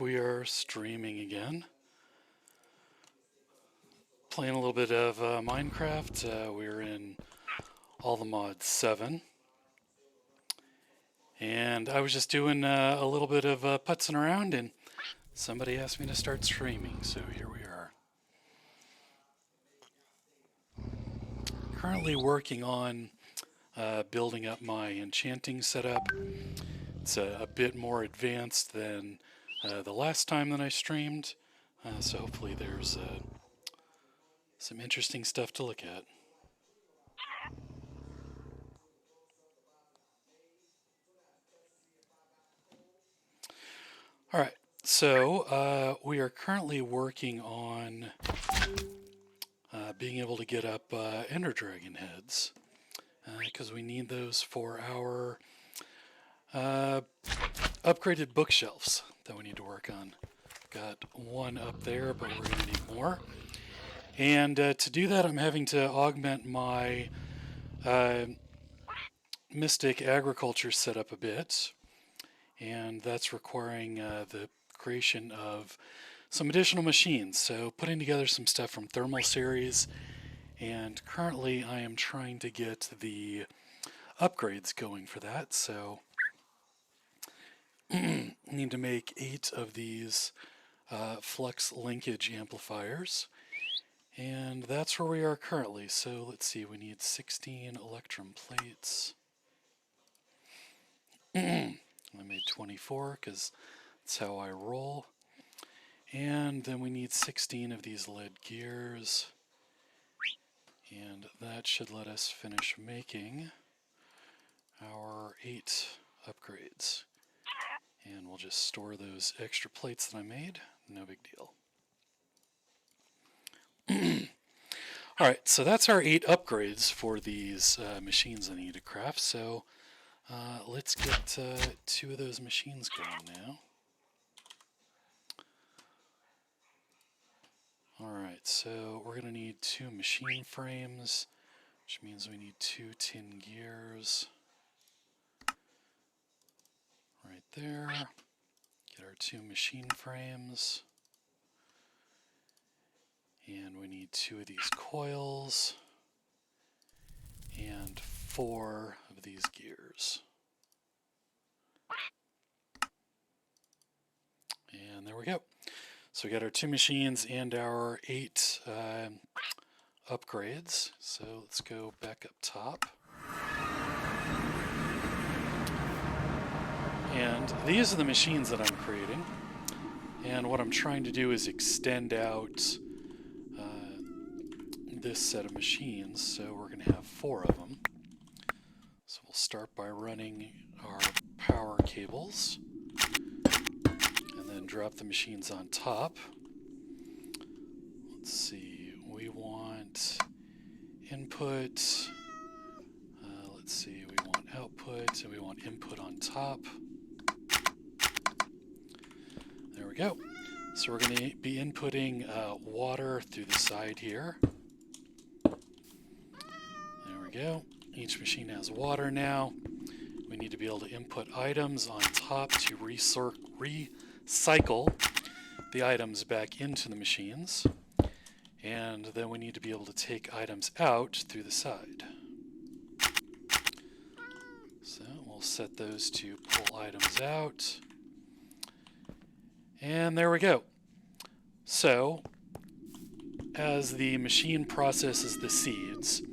we are streaming again. Playing a little bit of Minecraft. We're in Allthemods 7. And I was just doing a little bit of putzing around, and somebody asked me to start streaming, so here we are. Currently working on building up my enchanting setup. It's a bit more advanced than the last time that I streamed, so hopefully there's some interesting stuff to look at. All right, so we are currently working on being able to get up Ender Dragon heads, because we need those for our upgraded bookshelves that we need to work on. Got one up there, but we're going to need more. And to do that, I'm having to augment my Mystic agriculture setup a bit. And that's requiring the creation of some additional machines. So putting together some stuff from Thermal Series. And currently I am trying to get the upgrades going for that. So need to make 8 of these flux linkage amplifiers. And that's where we are currently. So let's see, we need 16 electrum plates. I made 24 because that's how I roll. And then we need 16 of these lead gears. And that should let us finish making our 8 upgrades. And we'll just store those extra plates that I made. No big deal. Alright, so that's our 8 upgrades for these machines I need to craft. So let's get 2 of those machines going now. Alright, so we're going to need 2 machine frames, which means we need 2 tin gears. Right there. Get our 2 machine frames. And we need 2 of these coils. And 4 of these gears. And there we go. So we got our 2 machines and our 8 upgrades. So let's go back up top. And these are the machines that I'm creating. And what I'm trying to do is extend out this set of machines. So we're going to have 4 of them. So we'll start by running our power cables. And then drop the machines on top. Let's see, we want input. Let's see, we want output, and we want input on top. There we go. So we're going to be inputting water through the side here. There we go. Each machine has water now. We need to be able to input items on top to recycle the items back into the machines. And then we need to be able to take items out through the side. So we'll set those to pull items out. And there we go. So as the machine processes the seeds,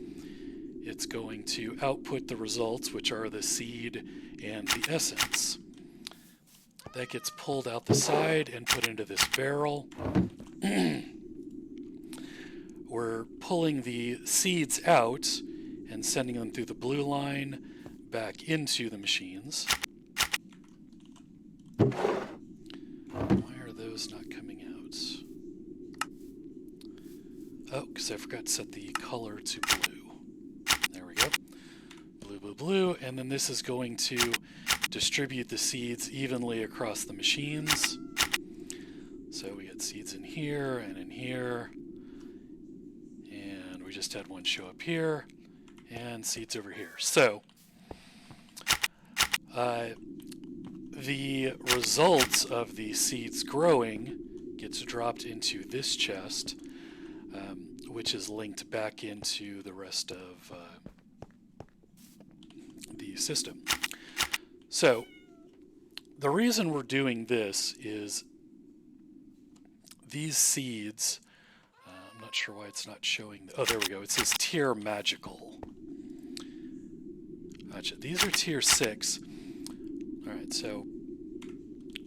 it's going to output the results, which are the seed and the essence. That gets pulled out the side and put into this barrel. We're pulling the seeds out and sending them through the blue line back into the machines. Why are those not coming out? Oh, because I forgot to set the color to blue. There we go. Blue, blue, blue. And then this is going to distribute the seeds evenly across the machines. So we got seeds in here and in here. And we just had one show up here. And seeds over here. So the results of the seeds growing gets dropped into this chest, which is linked back into the rest of the system. So the reason we're doing this is these seeds, I'm not sure why it's not showing. Oh, there we go. It says tier magical. Gotcha. These are tier 6. All right, so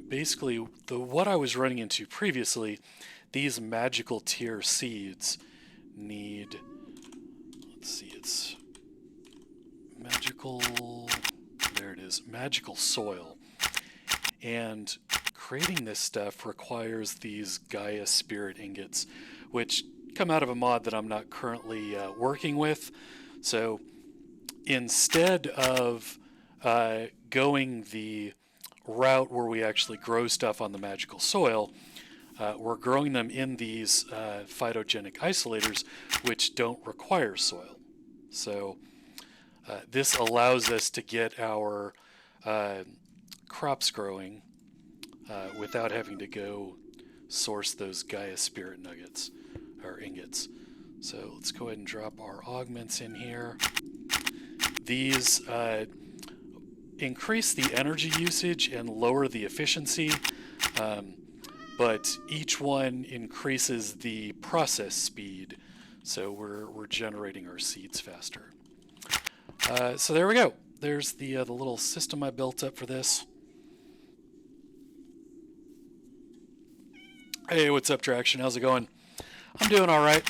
basically what I was running into previously, these magical tier seeds need, let's see, it's magical, there it is, magical soil. And creating this stuff requires these Gaia Spirit ingots, which come out of a mod that I'm not currently working with. So instead of going the route where we actually grow stuff on the magical soil, we're growing them in these phytogenic isolators, which don't require soil. So this allows us to get our crops growing without having to go source those Gaia Spirit nuggets or ingots. So let's go ahead and drop our augments in here. These increase the energy usage and lower the efficiency, but each one increases the process speed, so we're generating our seeds faster. So there we go. There's the little system I built up for this. Hey, what's up, Traction? How's it going? I'm doing all right.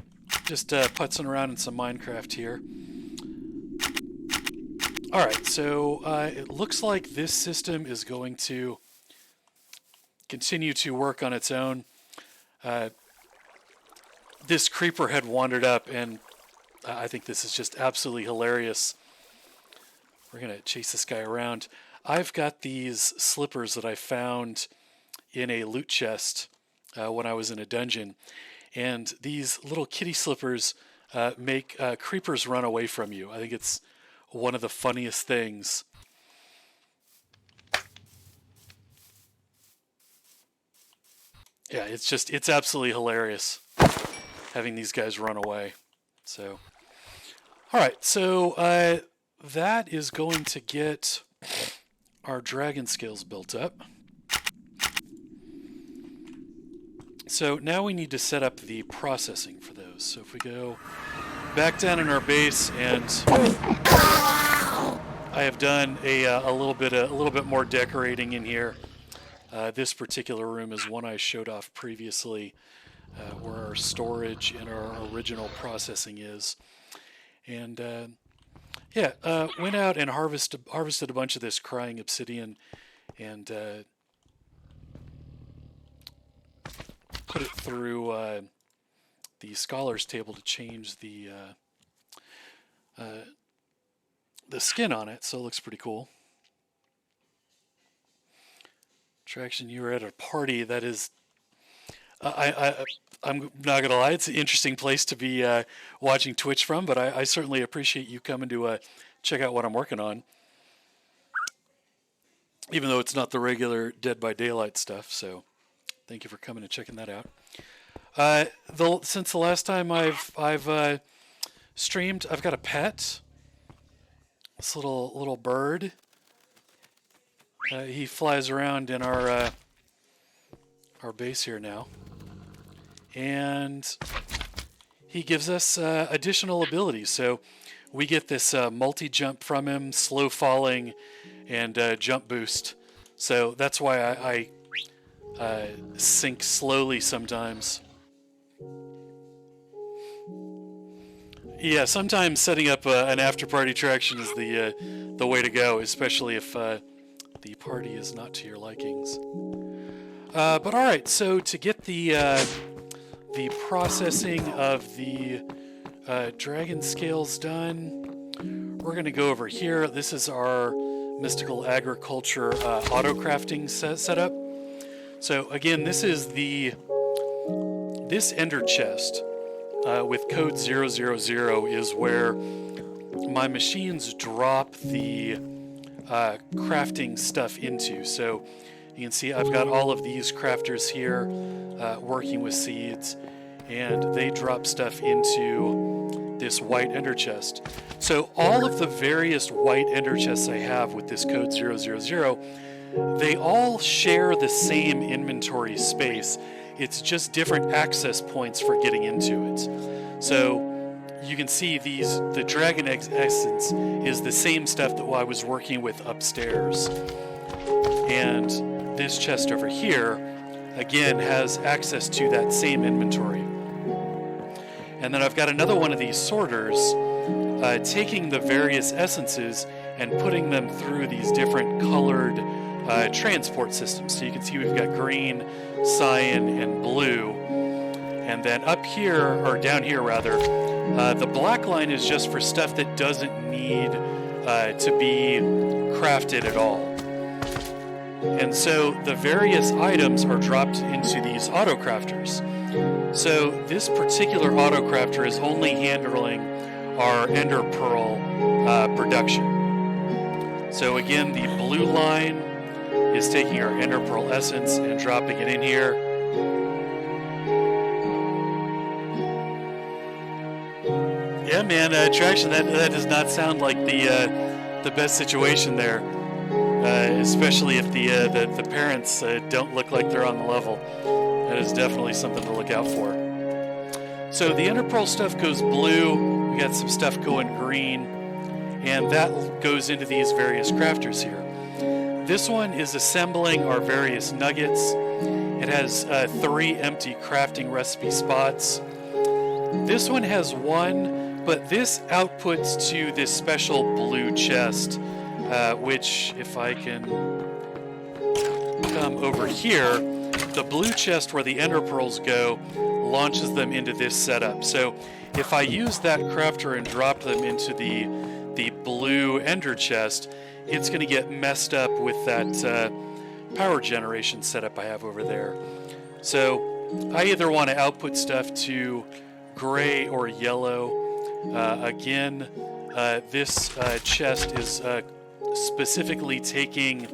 Just putzing around in some Minecraft here. All right, so it looks like this system is going to continue to work on its own. This creeper had wandered up, and I think this is just absolutely hilarious. We're going to chase this guy around. I've got these slippers that I found in a loot chest when I was in a dungeon, and these little kitty slippers make creepers run away from you. I think it's one of the funniest things. Yeah, it's absolutely hilarious having these guys run away. So, all right, so that is going to get our dragon scales built up. So now we need to set up the processing for those. So if we go back down in our base, and I have done a little bit more decorating in here. This particular room is one I showed off previously, where our storage and our original processing is. And went out and harvested a bunch of this crying obsidian, and put it through the scholars table to change the skin on it, so it looks pretty cool. Traction, you were at a party that is, I'm not gonna lie, it's an interesting place to be watching Twitch from, but I certainly appreciate you coming to check out what I'm working on, even though it's not the regular Dead by Daylight stuff. So thank you for coming and checking that out. Since the last time I've streamed, I've got a pet. This little bird. He flies around in our base here now, and he gives us additional abilities. So we get this multi-jump from him, slow falling, and jump boost. So that's why I sink slowly sometimes. Yeah, sometimes setting up an after-party traction is the way to go, especially if the party is not to your likings. But all right, so to get the processing of the dragon scales done, we're going to go over here. This is our mystical agriculture auto crafting setup. So again, this is this ender chest with code 000 is where my machines drop the crafting stuff into. So you can see I've got all of these crafters here working with seeds, and they drop stuff into this white ender chest. So all of the various white ender chests I have with this code 000, they all share the same inventory space. It's just different access points for getting into it. So you can see the dragon egg essence is the same stuff that I was working with upstairs. And this chest over here, again, has access to that same inventory. And then I've got another one of these sorters taking the various essences and putting them through these different colored transport systems. So you can see we've got green, cyan, and blue. And then up here, or down here rather, the black line is just for stuff that doesn't need to be crafted at all. And so the various items are dropped into these auto-crafters. So this particular auto-crafter is only handling our ender pearl production. So again, the blue line is taking our ender pearl essence and dropping it in here. Yeah, man, Traction, that does not sound like the best situation there, especially if the parents don't look like they're on the level. That is definitely something to look out for. So the ender pearl stuff goes blue. We got some stuff going green, and that goes into these various crafters here. This one is assembling our various nuggets. It has 3 empty crafting recipe spots. This one has 1, but this outputs to this special blue chest, which, if I can come over here, the blue chest where the ender pearls go launches them into this setup. So if I use that crafter and drop them into the blue ender chest, it's going to get messed up with that power generation setup I have over there. So I either want to output stuff to gray or yellow. Again, this chest is specifically taking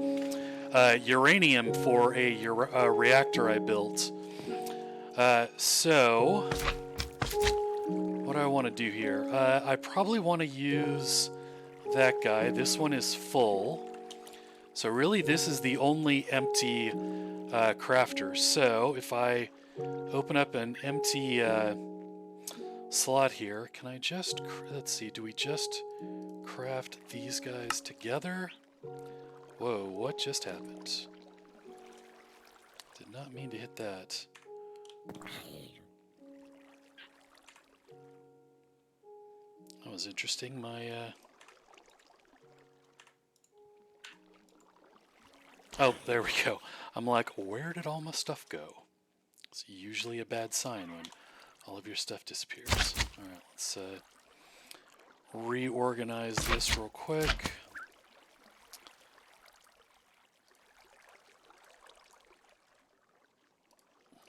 uranium for a reactor I built. So what do I want to do here? I probably want to use that guy. This one is full. So really this is the only empty crafter. So if I open up an empty slot here, can I just, let's see, do we just craft these guys together? Whoa, what just happened? Did not mean to hit that. That was interesting. My oh, there we go. I'm like, where did all my stuff go? It's usually a bad sign when all of your stuff disappears. Alright, let's reorganize this real quick.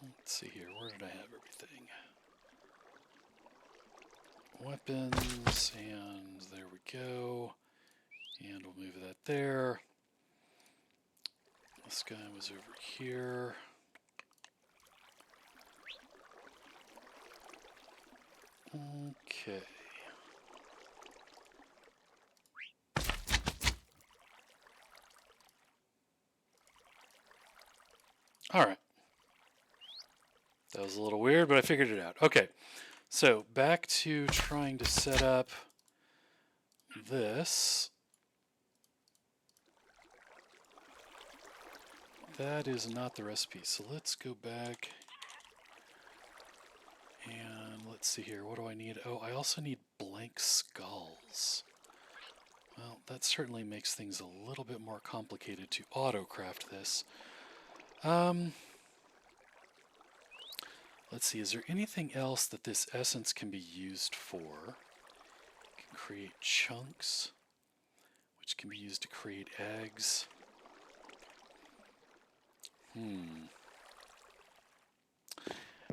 Let's see here, where did I have everything? Weapons, and there we go. And we'll move that there. This guy was over here. Okay. All right. That was a little weird, but I figured it out. Okay. So back to trying to set up this. That is not the recipe. So let's go back and let's see here. What do I need? Oh, I also need blank skulls. Well, that certainly makes things a little bit more complicated to auto-craft this. Let's see, is there anything else that this essence can be used for? It can create chunks, which can be used to create eggs.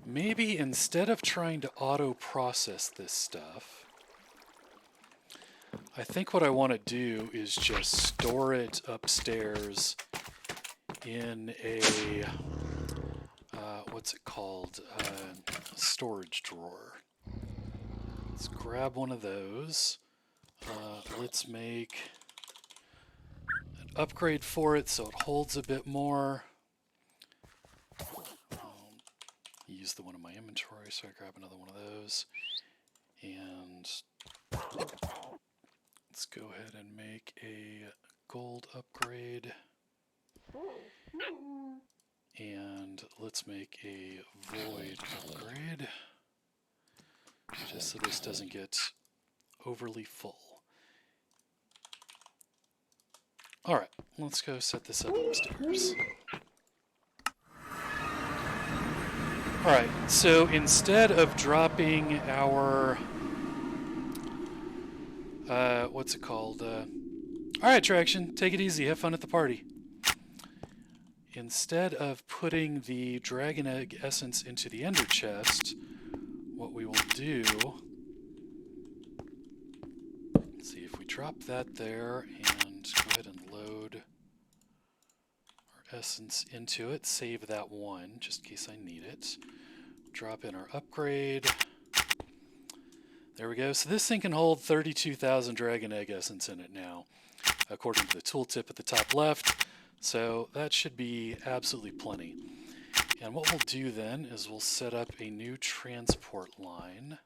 Maybe instead of trying to auto-process this stuff, I think what I want to do is just store it upstairs in a, what's it called, storage drawer. Let's grab one of those. Let's make an upgrade for it so it holds a bit more. Use the one in my inventory, so I grab another one of those. And let's go ahead and make a gold upgrade. And let's make a void upgrade, just so this doesn't get overly full. Alright, let's go set this up upstairs. Alright, so instead of dropping our, what's it called? Alright, Traction, take it easy, have fun at the party. Instead of putting the dragon egg essence into the ender chest, what we will do, let's see if we drop that there and go ahead and load our essence into it, save that one just in case I need it. Drop in our upgrade. There we go. So this thing can hold 32,000 dragon egg essence in it now, according to the tooltip at the top left. So that should be absolutely plenty. And what we'll do then is we'll set up a new transport line.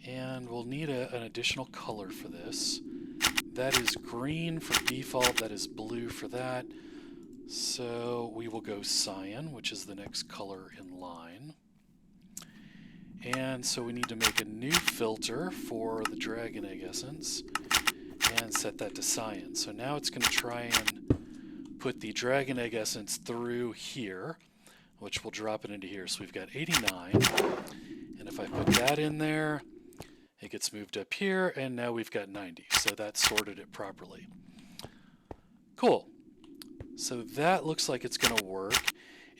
And we'll need an additional color for this. That is green for default, that is blue for that. So we will go cyan, which is the next color in line. And so we need to make a new filter for the dragon egg essence and set that to cyan. So now it's going to try and put the dragon egg essence through here, which will drop it into here. So we've got 89. And if I put that in there, it gets moved up here, and now we've got 90. So that sorted it properly. Cool. So that looks like it's going to work.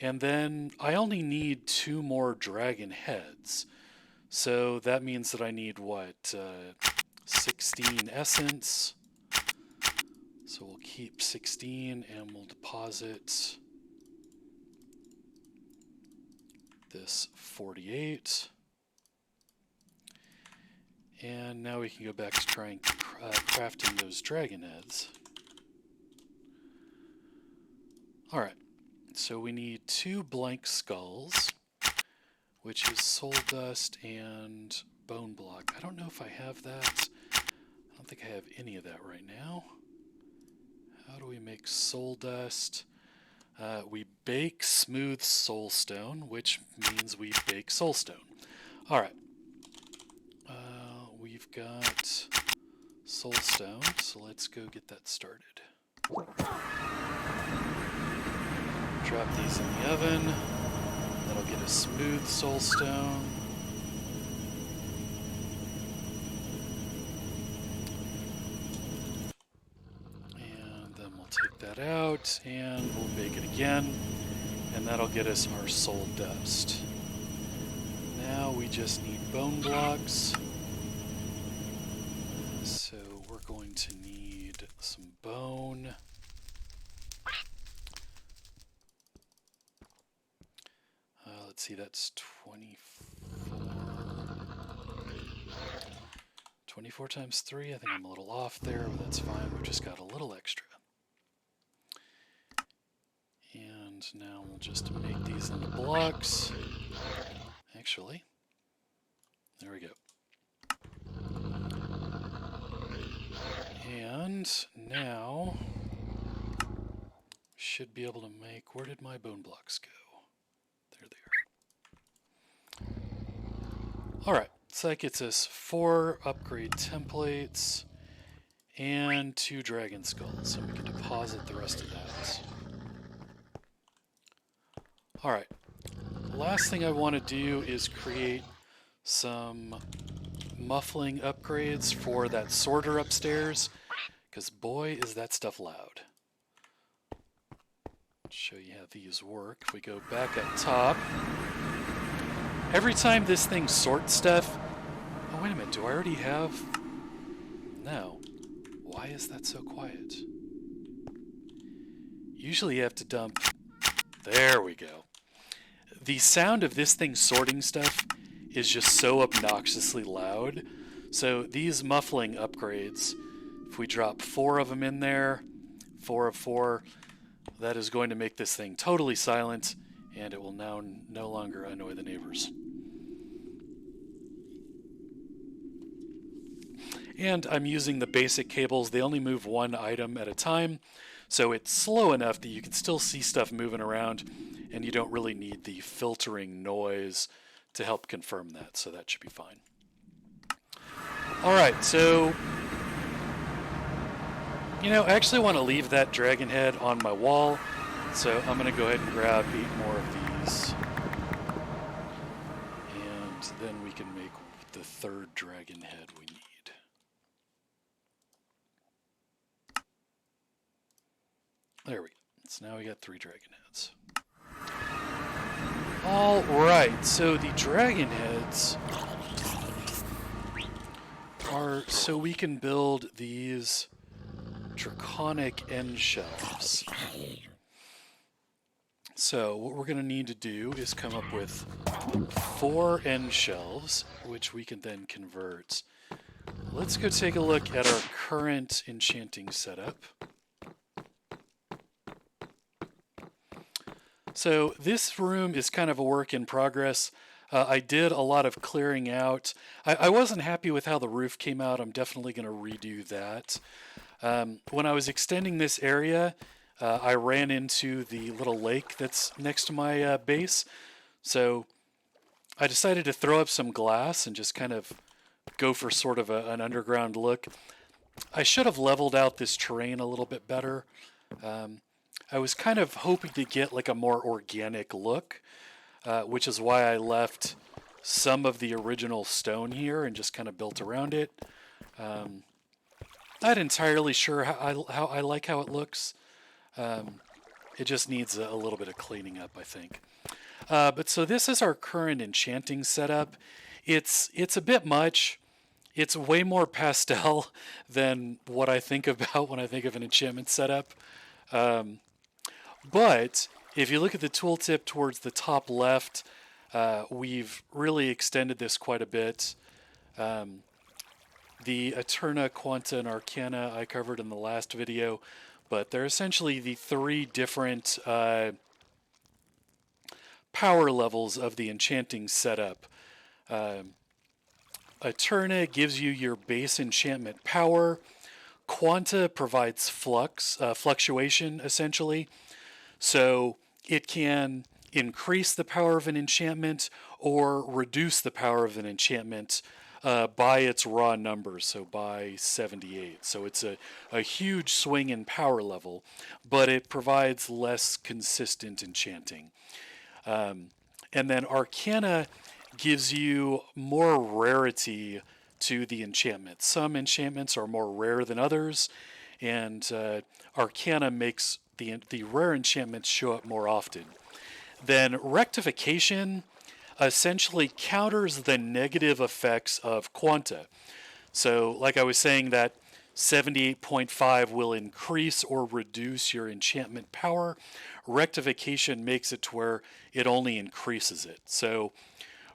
And then I only need 2 more dragon heads. So that means that I need, what, 16 essence. So we'll keep 16 and we'll deposit this 48. And now we can go back to trying crafting those dragon heads. Alright, so we need 2 blank skulls, which is soul dust and bone block. I don't know if I have that. I don't think I have any of that right now. How do we make soul dust? We bake smooth soulstone, which means we bake soulstone. Alright. We've got soulstone, so let's go get that started. Drop these in the oven. That'll get a smooth soulstone. And then we'll take that out and we'll bake it again. And that'll get us our soul dust. Now we just need bone blocks. So we're going to need some bone. Let's see, that's 24 times 3. I think I'm a little off there, but that's fine. We've just got a little extra. And now we'll just make these into blocks. Actually, there we go. And now should be able to make, where did my bone blocks go? There they are. Alright, so that gets us 4 upgrade templates and 2 dragon skulls, so we can deposit the rest of that. Alright, last thing I want to do is create some muffling upgrades for that sorter upstairs, because boy is that stuff loud. I'll show you how these work. If we go back up top, every time this thing sorts stuff, oh wait a minute, do I already have, Now, why is that so quiet? Usually you have to dump... There we go. The sound of this thing sorting stuff is just so obnoxiously loud. So these muffling upgrades, if we drop 4 of them in there, 4 of 4, that is going to make this thing totally silent, and it will now no longer annoy the neighbors. And I'm using the basic cables. They only move 1 item at a time, so it's slow enough that you can still see stuff moving around, and you don't really need the filtering noise to help confirm that, so that should be fine. Alright, so, you know, I actually want to leave that dragon head on my wall, so I'm going to go ahead and grab 8 more of these. And then we can make the 3rd dragon head we need. There we go. So now we got 3 dragon heads. Alright, so the dragon heads are so we can build these draconic end shelves. So what we're going to need to do is come up with 4 end shelves, which we can then convert. Let's go take a look at our current enchanting setup. So this room is kind of a work in progress. I did a lot of clearing out. I wasn't happy with how the roof came out. I'm definitely going to redo that. When I was extending this area, I ran into the little lake that's next to my base. So I decided to throw up some glass and just kind of go for sort of an underground look. I should have leveled out this terrain a little bit better. I was kind of hoping to get like a more organic look, which is why I left some of the original stone here and just kind of built around it. Not entirely sure how I like how it looks. It just needs a little bit of cleaning up, I think. But so this is our current enchanting setup. It's a bit much. It's way more pastel than what I think about when I think of an enchantment setup. But if you look at the tooltip towards the top left, we've really extended this quite a bit. The Eterna, Quanta, and Arcana I covered in the last video, but they're essentially the 3 different power levels of the enchanting setup. Eterna gives you your base enchantment power. Quanta provides fluctuation, essentially. So it can increase the power of an enchantment or reduce the power of an enchantment by its raw numbers, so by 78. So it's a huge swing in power level, but it provides less consistent enchanting. And then Arcana gives you more rarity to the enchantment. Some enchantments are more rare than others, and Arcana makes the rare enchantments show up more often. Then Rectification essentially counters the negative effects of Quanta. So like I was saying, that 78.5 will increase or reduce your enchantment power. Rectification makes it to where it only increases it. So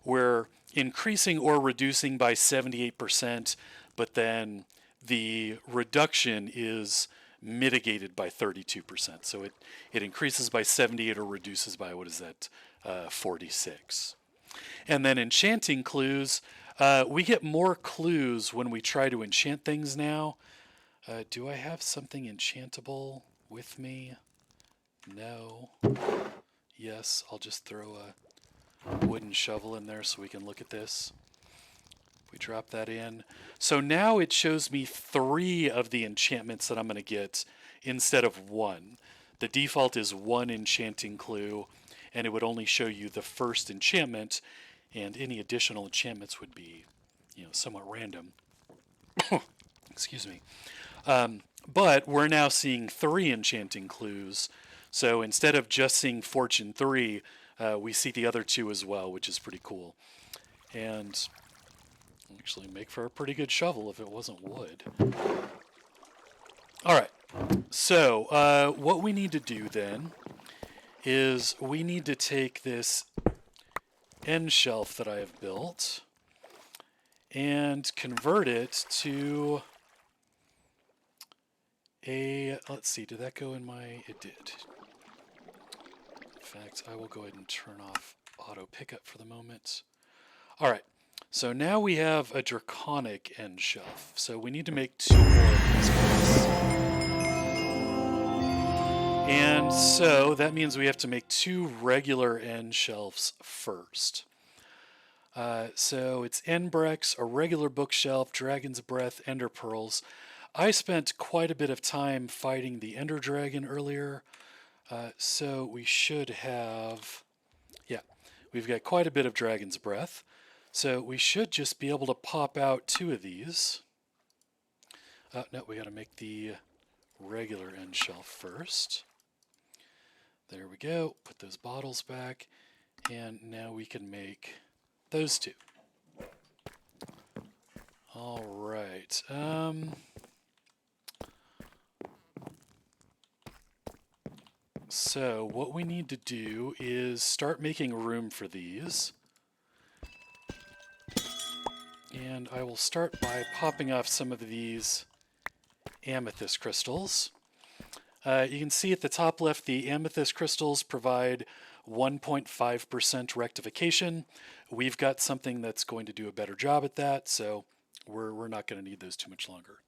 we're increasing or reducing by 78%, but then the reduction is mitigated by 32%. So it increases by 78 or reduces by, 46. And then enchanting clues, we get more clues when we try to enchant things now. Do I have something enchantable with me? No. Yes, I'll just throw a wooden shovel in there so we can look at this. We drop that in. So now it shows me 3 of the enchantments that I'm going to get instead of 1. The default is 1 enchanting clue, and it would only show you the first enchantment, and any additional enchantments would be, somewhat random. Excuse me. But we're now seeing 3 enchanting clues. So instead of just seeing Fortune 3, we see the other 2 as well, which is pretty cool. And Actually make for a pretty good shovel if it wasn't wood. All right, so what we need to do then is we need to take this end shelf that I have built and convert it to a, let's see, did that go in my, it did. In fact, I will go ahead and turn off auto pickup for the moment. All right, so now we have a draconic end shelf. So we need to make 2 more of these guys. And so that means we have to make 2 regular end shelves first. So it's Endbrex, a regular bookshelf, Dragon's Breath, Ender Pearls. I spent quite a bit of time fighting the Ender Dragon earlier, so we should have, yeah, we've got quite a bit of Dragon's Breath. So we should just be able to pop out 2 of these. No, we got to make the regular end shelf first. There we go. Put those bottles back, and now we can make those 2. All right. So what we need to do is start making room for these. And I will start by popping off some of these amethyst crystals. You can see at the top left, the amethyst crystals provide 1.5% rectification. We've got something that's going to do a better job at that, so we're not going to need those too much longer.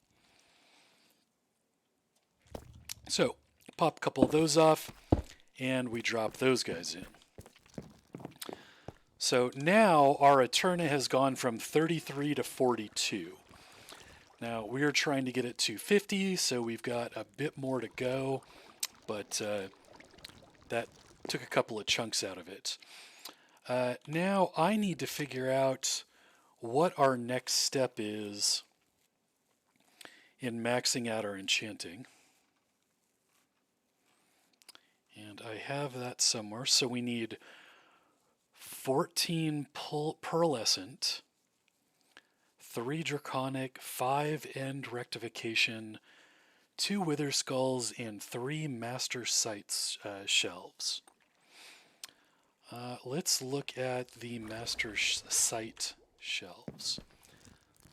So pop a couple of those off, and we drop those guys in. So now our Eterna has gone from 33 to 42. Now we are trying to get it to 50, so we've got a bit more to go, but that took a couple of chunks out of it. Now I need to figure out what our next step is in maxing out our enchanting. And I have that somewhere, so we need 14 pearlescent, 3 draconic, 5 end rectification, 2 wither skulls, and 3 master sights shelves. Let's look at the master sight shelves.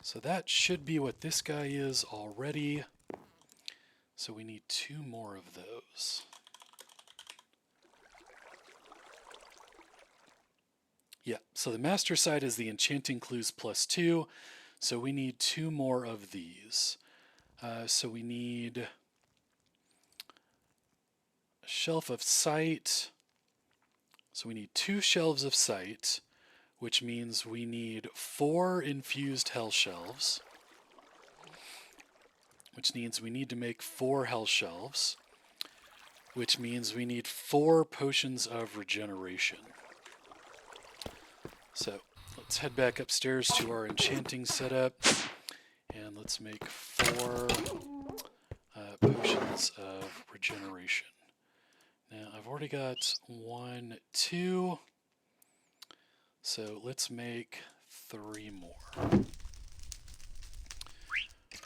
So that should be what this guy is already. So we need 2 more of those. Yeah, so the master sight is the enchanting clues +2, so we need 2 more of these. So we need a shelf of sight. So we need 2 shelves of sight, which means we need 4 infused hell shelves, which means we need to make 4 hell shelves, which means we need 4 potions of regeneration. So let's head back upstairs to our enchanting setup, and let's make 4 potions of regeneration. Now I've already got 1, 2, so let's make 3 more.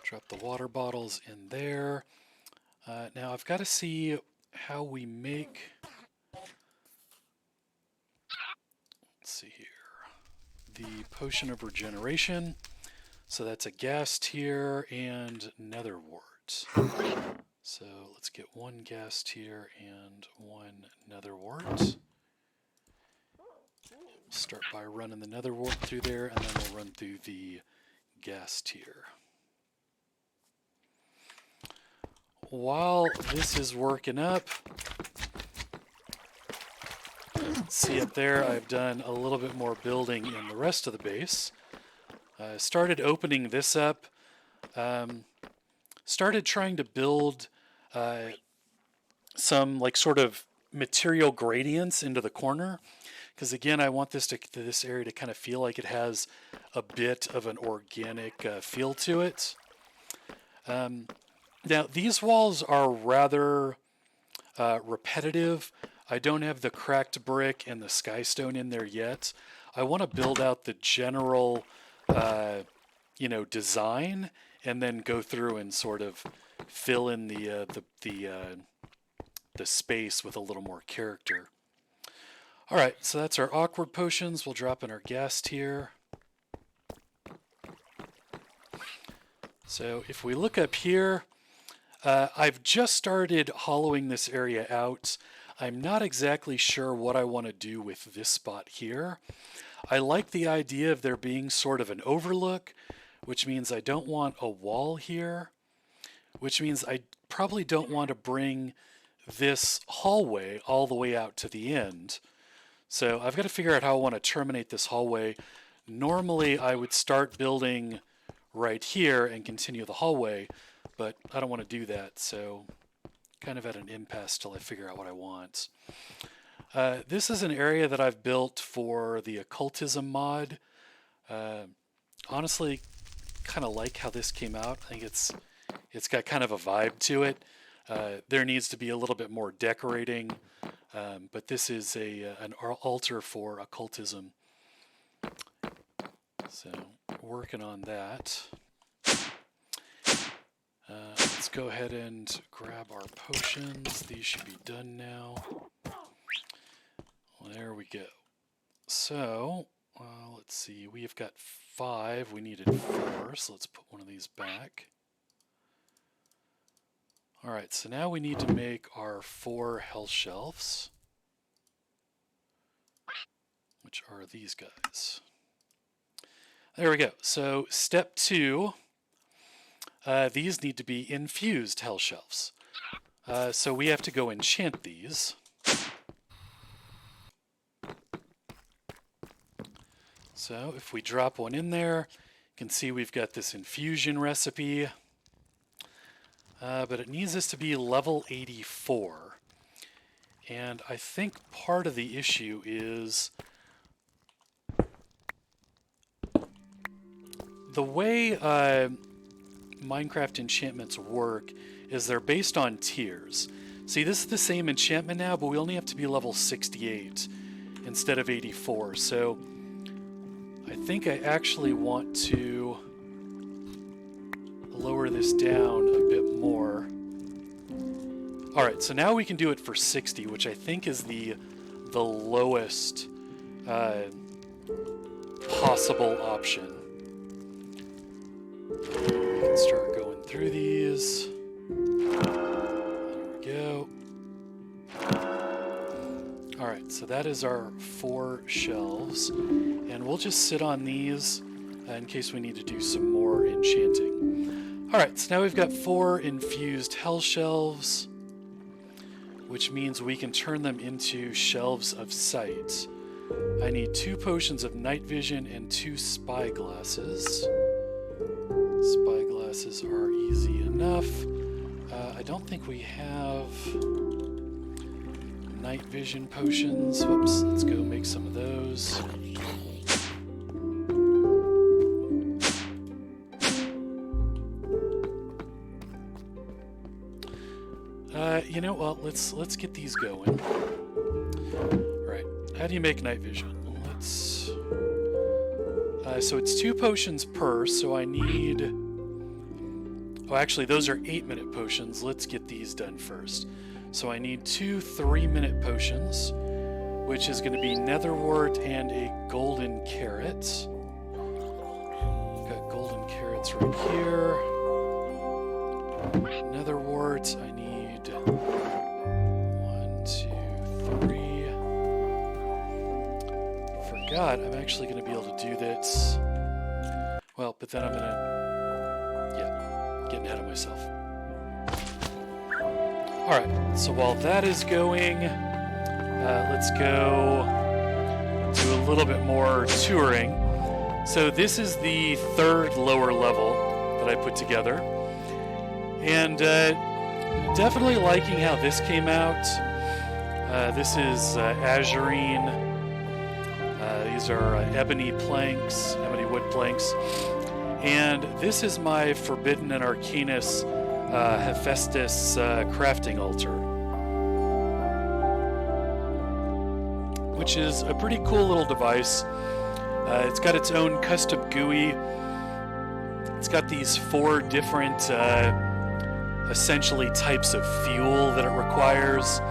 Drop the water bottles in there. Now I've got to see how we make, let's see here, the potion of regeneration. So that's a gas tier and nether wart. So let's get 1 gas tier and 1 nether wart. Start by running the nether wart through there, and then we'll run through the gas tier. While this is working up, see up there, I've done a little bit more building in the rest of the base. Started opening this up. Started trying to build some like sort of material gradients into the corner, because again, I want this area to kind of feel like it has a bit of an organic feel to it. Now these walls are rather repetitive. I don't have the cracked brick and the sky stone in there yet. I want to build out the general you know, design, and then go through and sort of fill in the space with a little more character. All right, so that's our awkward potions. We'll drop in our ghast here. So if we look up here, I've just started hollowing this area out. I'm not exactly sure what I want to do with this spot here. I like the idea of there being sort of an overlook, which means I don't want a wall here, which means I probably don't want to bring this hallway all the way out to the end. So I've got to figure out how I want to terminate this hallway. Normally I would start building right here and continue the hallway, but I don't want to do that, so kind of at an impasse till I figure out what I want. This is an area that I've built for the occultism mod. Honestly, kind of like how this came out. I think it's got kind of a vibe to it. There needs to be a little bit more decorating, but this is an altar for occultism. So working on that. Let's go ahead and grab our potions. These should be done now. Well, there we go. So, let's see. We have got 5. We needed 4, so let's put one of these back. Alright, so now we need to make our 4 health shelves, which are these guys. There we go. So, step 2. These need to be infused health shelves. So we have to go enchant these. So if we drop one in there, you can see we've got this infusion recipe. But it needs us to be level 84. And I think part of the issue is the way Minecraft enchantments work is they're based on tiers. See, this is the same enchantment now, but we only have to be level 68 instead of 84. So I think I actually want to lower this down a bit more. Alright, so now we can do it for 60, which I think is the lowest possible option. Start going through these. There we go. Alright, so that is our 4 shelves. And we'll just sit on these in case we need to do some more enchanting. Alright, so now we've got 4 infused hell shelves, which means we can turn them into shelves of sight. I need 2 potions of night vision and 2 spy glasses. Spy glasses are easy enough. I don't think we have night vision potions. Whoops, let's go make some of those. You know what? Let's get these going. All right, how do you make night vision? Let's. So it's 2 potions per, so I need... Oh, actually, those are 8-minute potions. Let's get these done first. So I need 2 3-minute potions, which is going to be netherwort and a golden carrot. Got golden carrots right here. Netherwort, I need 1, 2, 3. Forgot I'm actually going to be able to do this. Well, but then I'm going to... Yeah, getting ahead of myself. Alright, so while that is going, let's go do a little bit more touring. So this is the 3rd lower level that I put together. And definitely liking how this came out. This is azurine. These are ebony planks, ebony wood planks. And this is my Forbidden and Arcanus Hephaestus crafting altar, which is a pretty cool little device. It's got its own custom GUI. It's got these 4 different, essentially, types of fuel that it requires.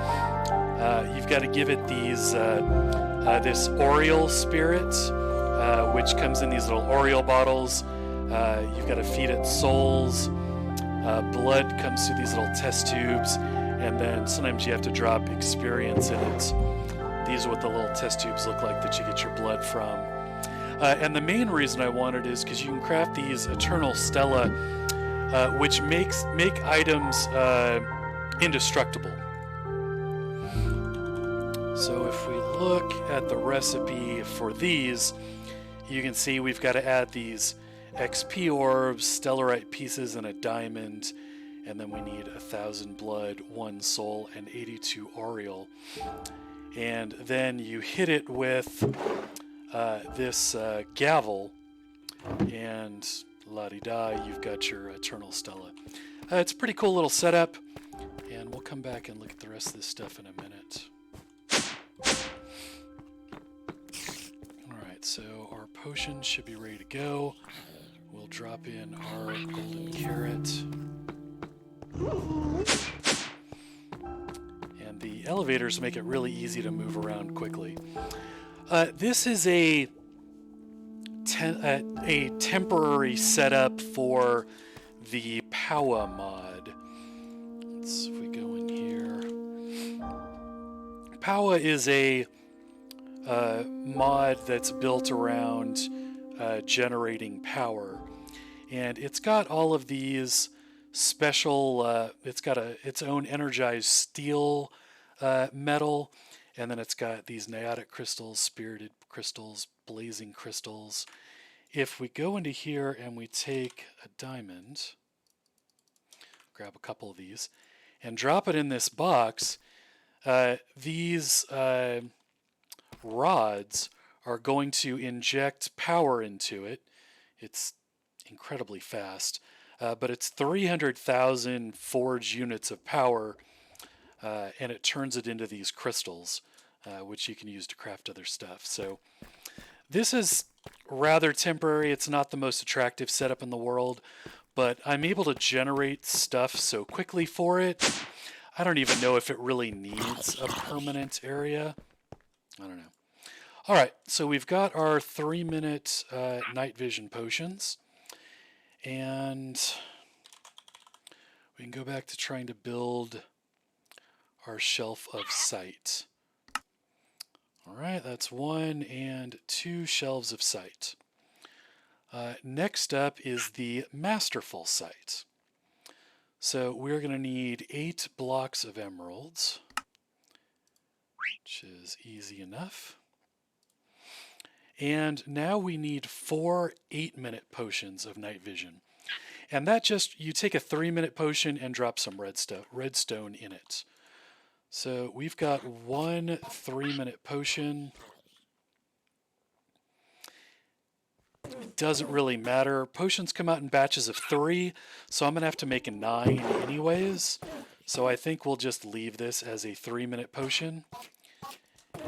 You've got to give it these this Oriole spirit, which comes in these little Oriole bottles. You've got to feed it souls. Blood comes through these little test tubes, and then sometimes you have to drop experience in it. These are what the little test tubes look like that you get your blood from. And the main reason I wanted is because you can craft these Eternal Stella, which make items indestructible. So if we look at the recipe for these, you can see we've got to add these XP orbs, stellarite pieces, and a diamond, and then we need 1,000 blood, 1 soul, and 82 Oriole. And then you hit it with this gavel, and la-di-da, you've got your Eternal Stella. It's a pretty cool little setup, and we'll come back and look at the rest of this stuff in a minute. Alright, so our potions should be ready to go. We'll drop in our golden carrot. And the elevators make it really easy to move around quickly. This is a temporary setup for the Power mod. If we go in here. Power is a mod that's built around generating power, and it's got all of these special it's got its own energized steel metal, and then it's got these Niotic crystals, spirited crystals, blazing crystals. If we go into here and we take a diamond, grab a couple of these and drop it in this box, these rods are going to inject power into it. It's incredibly fast, but it's 300,000 forge units of power, and it turns it into these crystals, which you can use to craft other stuff. So this is rather temporary. It's not the most attractive setup in the world, but I'm able to generate stuff so quickly for it. I don't even know if it really needs a permanent area. I don't know. All right, so we've got our 3-minute night vision potions, and we can go back to trying to build our shelf of sight. All right, that's 1 and 2 shelves of sight. Next up is the masterful sight. So we're going to need 8 blocks of emeralds, which is easy enough. And now we need 4 8-minute potions of night vision. And that just, you take a 3-minute potion and drop some redstone in it. So we've got 1 3-minute potion. It doesn't really matter. Potions come out in batches of 3, so I'm going to have to make a 9 anyways. So I think we'll just leave this as a 3-minute potion.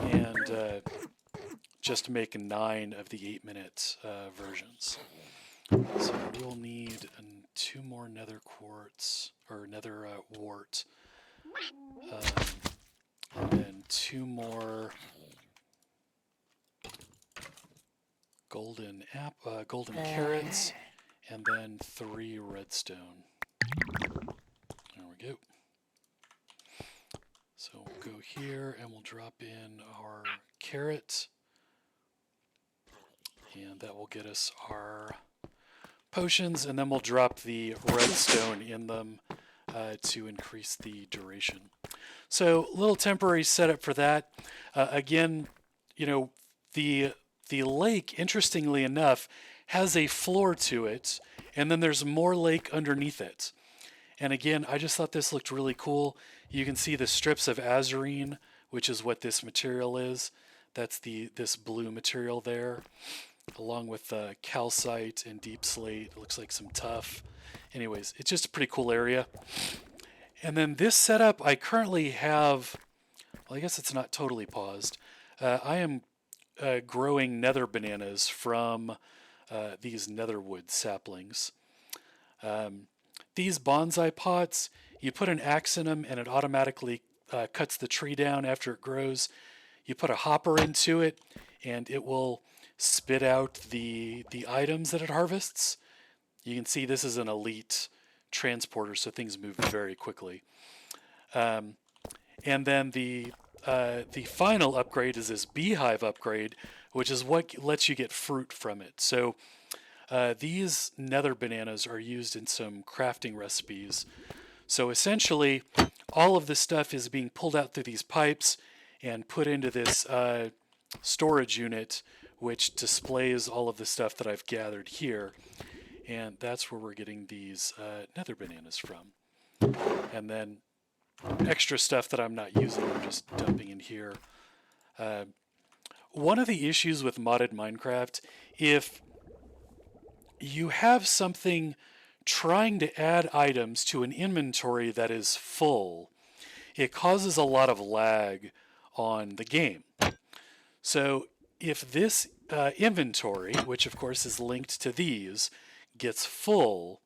And just make 9 of the 8-minute versions. So we'll need 2 more nether quartz, or nether wart, and then 2 more golden carrots, and then 3 redstone. There we go. So we'll go here and we'll drop in our carrot, and that will get us our potions, and then we'll drop the redstone in them to increase the duration. So a little temporary setup for that. Again, you know, the lake, interestingly enough, has a floor to it, and then there's more lake underneath it. And again, I just thought this looked really cool. You can see the strips of azurine, which is what this material is. That's this blue material there, along with calcite and deep slate. It looks like some tuff. Anyways, it's just a pretty cool area. And then this setup, I currently have, well, I guess it's not totally paused. I am growing nether bananas from these netherwood saplings. These bonsai pots, you put an axe in them and it automatically cuts the tree down after it grows. You put a hopper into it and it will spit out the items that it harvests. You can see this is an elite transporter, so things move very quickly. And then the final upgrade is this beehive upgrade, which is what lets you get fruit from it. So these nether bananas are used in some crafting recipes. So essentially, all of this stuff is being pulled out through these pipes and put into this storage unit, which displays all of the stuff that I've gathered here. And that's where we're getting these nether bananas from. And then extra stuff that I'm not using, I'm just dumping in here. One of the issues with modded Minecraft, if you have something trying to add items to an inventory that is full, it causes a lot of lag on the game. So if this inventory, which of course is linked to these, gets full,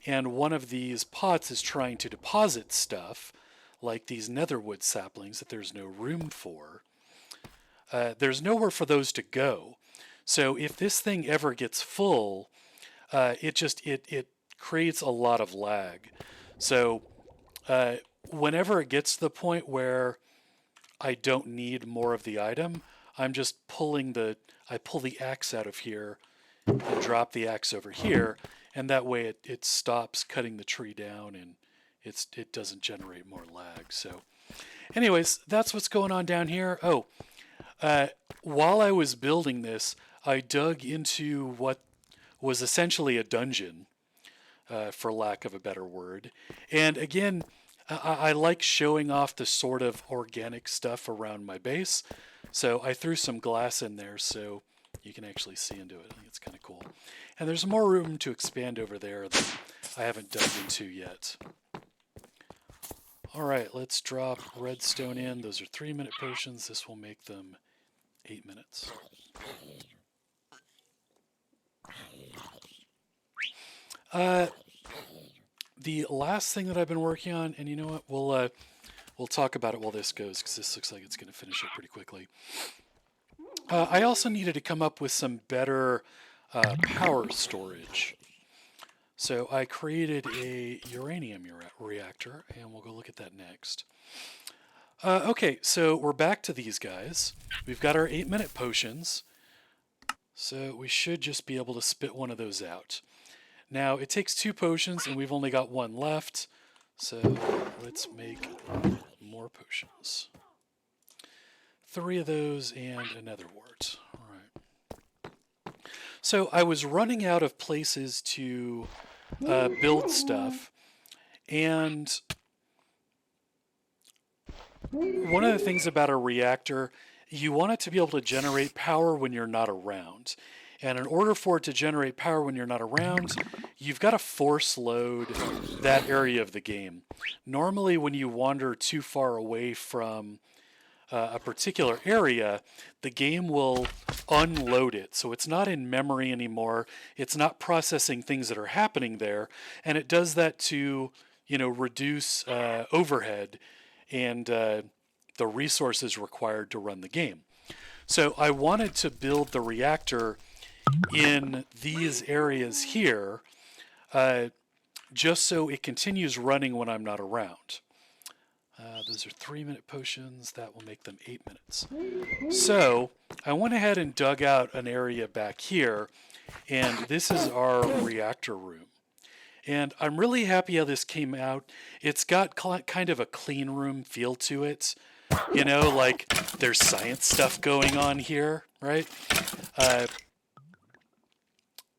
and one of these pots is trying to deposit stuff, like these netherwood saplings that there's no room for, there's nowhere for those to go. So if this thing ever gets full, it creates a lot of lag. So whenever it gets to the point where I don't need more of the item, I'm just I pull the axe out of here and drop the axe over here, and that way it stops cutting the tree down and it doesn't generate more lag. So anyways, that's what's going on down here. Oh, while I was building this, I dug into what was essentially a dungeon, for lack of a better word. And again, I like showing off the sort of organic stuff around my base. So I threw some glass in there so you can actually see into it. I think it's kind of cool. And there's more room to expand over there that I haven't dug into yet. All right, let's drop redstone in. Those are 3-minute potions. This will make them 8 minutes. The last thing that I've been working on, and you know what, we'll talk about it while this goes, because this looks like it's going to finish up pretty quickly. I also needed to come up with some better power storage. So I created a uranium reactor, and we'll go look at that next. Okay, so we're back to these guys. We've got our 8-minute potions, so we should just be able to spit one of those out. Now, it takes 2 potions, and we've only got 1 left, so let's make more potions. 3 of those and another wart. All right. So I was running out of places to build stuff, and one of the things about a reactor, you want it to be able to generate power when you're not around. And in order for it to generate power when you're not around, you've got to force load that area of the game. Normally, when you wander too far away from a particular area, the game will unload it. So it's not in memory anymore. It's not processing things that are happening there. And it does that to, reduce overhead and the resources required to run the game. So I wanted to build the reactor in these areas here, just so it continues running when I'm not around. Those are 3-minute potions. That will make them 8 minutes. So I went ahead and dug out an area back here, and this is our reactor room. And I'm really happy how this came out. It's got kind of a clean room feel to it. Like there's science stuff going on here, right? I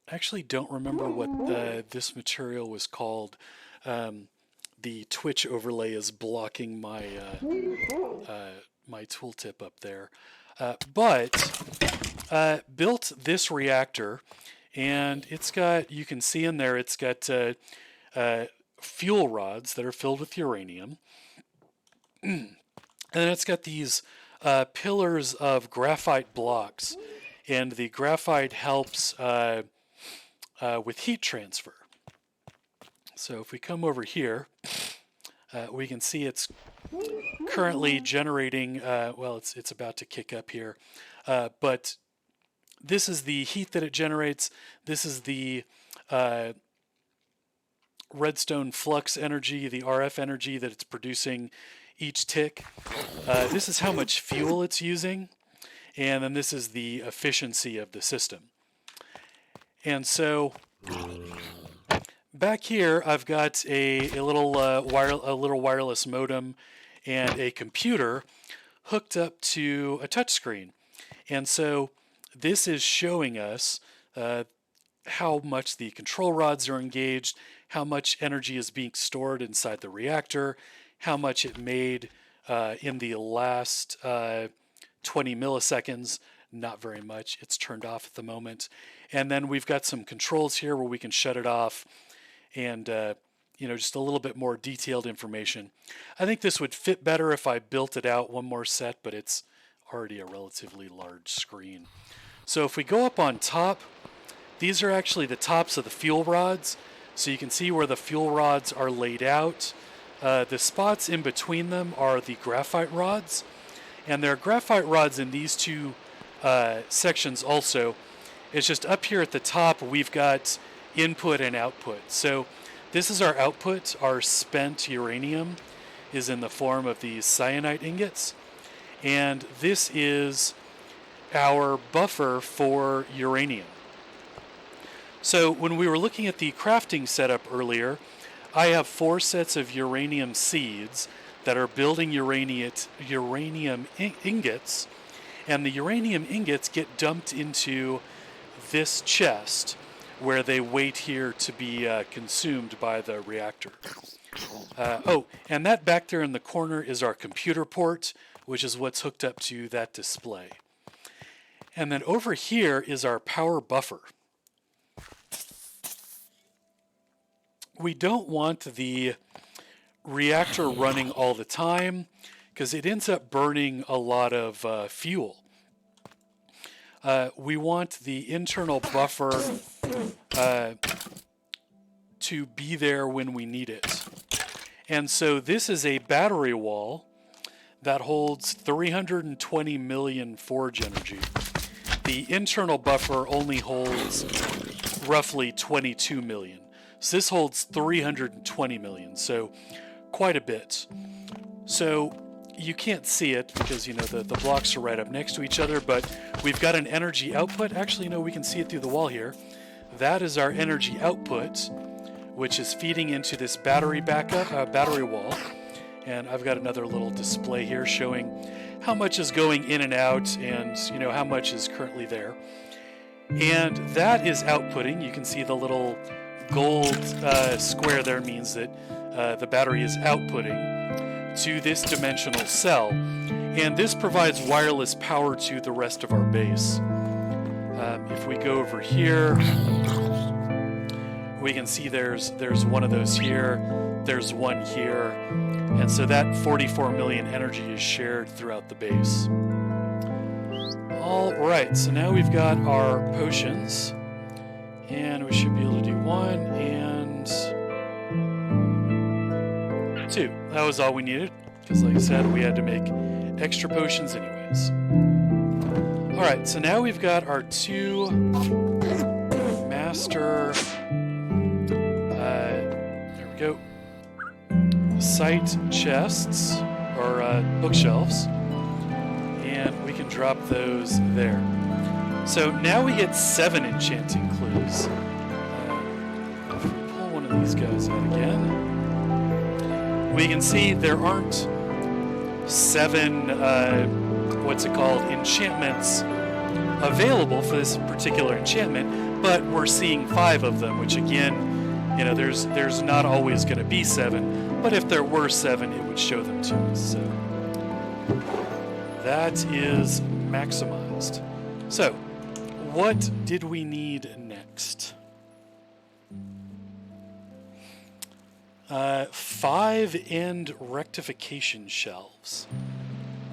actually don't remember what this material was called. The Twitch overlay is blocking my my tooltip up there. But built this reactor, and it's got, you can see in there, it's got fuel rods that are filled with uranium. And then it's got these pillars of graphite blocks, and the graphite helps with heat transfer. So if we come over here, we can see it's currently generating, well, it's about to kick up here, but this is the heat that it generates. This is the redstone flux energy, the RF energy that it's producing each tick. This is how much fuel it's using, and then this is the efficiency of the system. And so back here, I've got a little wireless modem and a computer hooked up to a touchscreen. And so this is showing us how much the control rods are engaged, how much energy is being stored inside the reactor, how much it made in the last 20 milliseconds. Not very much. It's turned off at the moment. And then we've got some controls here where we can shut it off, and just a little bit more detailed information. I think this would fit better if I built it out one more set, but it's already a relatively large screen. So if we go up on top, these are actually the tops of the fuel rods. So you can see where the fuel rods are laid out. The spots in between them are the graphite rods. And there are graphite rods in these two sections also. It's just up here at the top, we've got input and output. So this is our output. Our spent uranium is in the form of these cyanide ingots. And this is our buffer for uranium. So when we were looking at the crafting setup earlier, I have 4 sets of uranium seeds that are building uranium ingots, and the uranium ingots get dumped into this chest where they wait here to be consumed by the reactor. And that back there in the corner is our computer port, which is what's hooked up to that display. And then over here is our power buffer. We don't want the reactor running all the time because it ends up burning a lot of fuel. We want the internal buffer to be there when we need it. And so this is a battery wall that holds 320 million forge energy. The internal buffer only holds roughly 22 million. So this holds 320 million, so quite a bit. So you can't see it because the blocks are right up next to each other, but we've got an energy output. Actually, no, we can see it through the wall here. That is our energy output, which is feeding into this battery wall. And I've got another little display here showing how much is going in and out, and how much is currently there. And that is outputting. You can see the little gold square there means that the battery is outputting to this dimensional cell, and this provides wireless power to the rest of our base. If we go over here, we can see there's one of those here, there's one here, and so that 44 million energy is shared throughout the base. All right, so now we've got our potions, and we should be able to do 1 and 2. That was all we needed, because like I said, we had to make extra potions anyways. Alright, so now we've got our 2 master, there we go, site chests, or bookshelves, and we can drop those there. So now we get 7 enchanting clues. If we pull one of these guys out again, we can see there aren't 7, enchantments available for this particular enchantment, but we're seeing 5 of them, which again, there's not always going to be 7, but if there were 7, it would show them to us. So that is maximized. So, what did we need next? 5 end rectification shelves.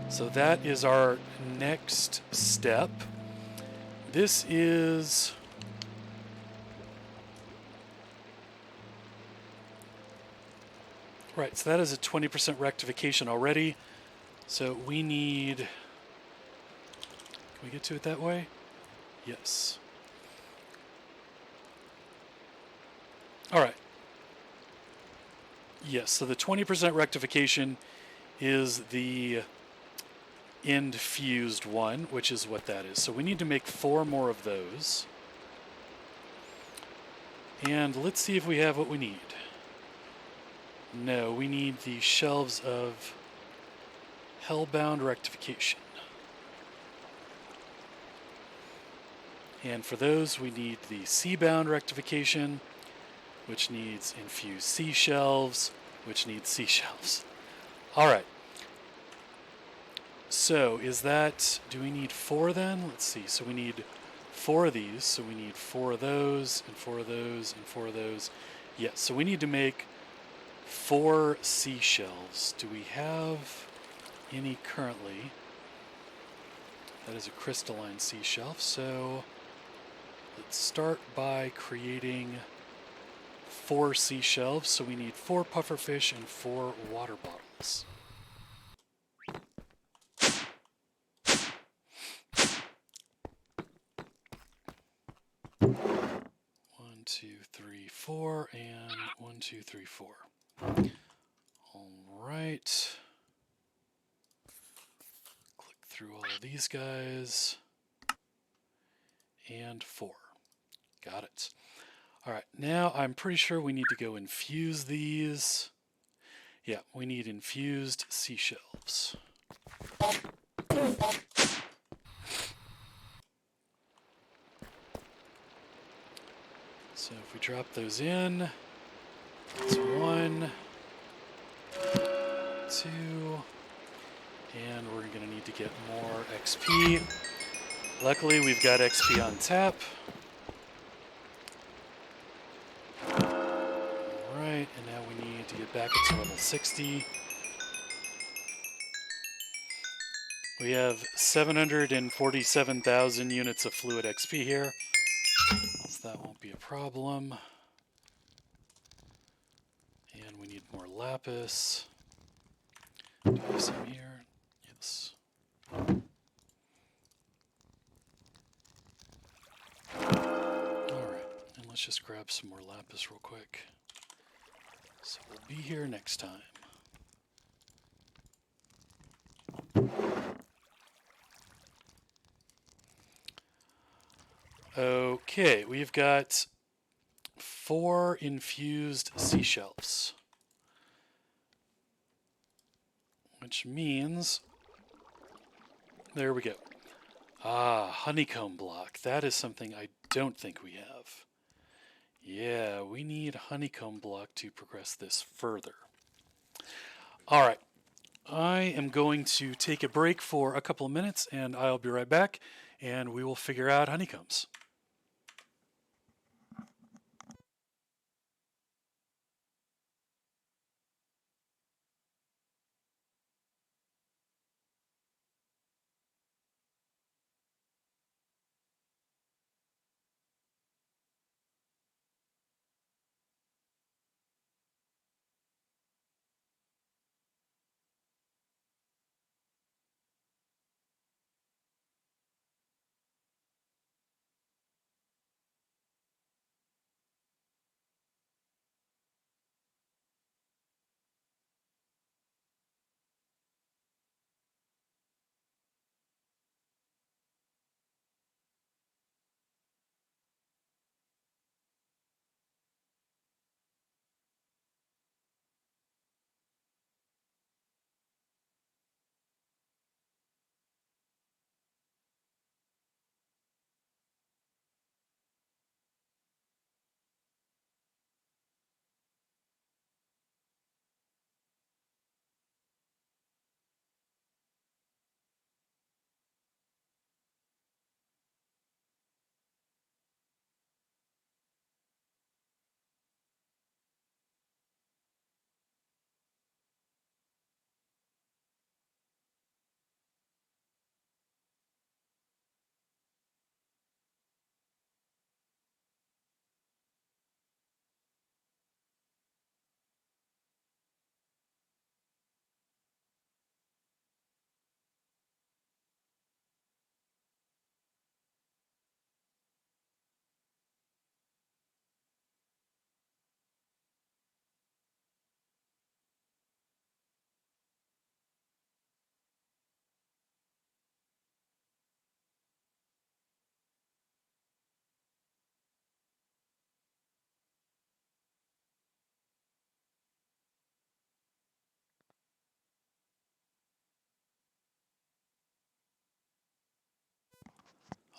So that is our next step. This is... Right, so that is a 20% rectification already. So we need... Can we get to it that way? Yes. All right. Yes, so the 20% rectification is the end fused one, which is what that is. So we need to make 4 more of those. And let's see if we have what we need. No, we need the shelves of Hellbound rectification. And for those, we need the Seabound rectification, which needs infused sea shelves, which needs sea shelves. All right. So is that, do we need 4 then? Let's see. So we need 4 of these. So we need 4 of those, and 4 of those, and 4 of those. Yes, so we need to make 4 sea shelves. Do we have any currently? That is a crystalline sea shelf. So let's start by creating 4 sea shelves. So we need 4 pufferfish and 4 water bottles. 1, 2, 3, 4, and 1, 2, 3, 4. All right. Click through all of these guys. And 4. Got it. All right, now I'm pretty sure we need to go infuse these. Yeah, we need infused sea shelves. So if we drop those in, it's 1, 2, and we're going to need to get more XP. Luckily, we've got XP on tap. Alright, and now we need to get back up to level 60. We have 747,000 units of fluid XP here, so that won't be a problem. And we need more lapis. Do we have some here? Yes. Alright, and let's just grab some more lapis real quick. So we'll be here next time. Okay, we've got 4 infused sea shelves. Which means, there we go. Ah, honeycomb block. That is something I don't think we have. Yeah, we need honeycomb block to progress this further. All right, I am going to take a break for a couple of minutes and I'll be right back and we will figure out honeycombs.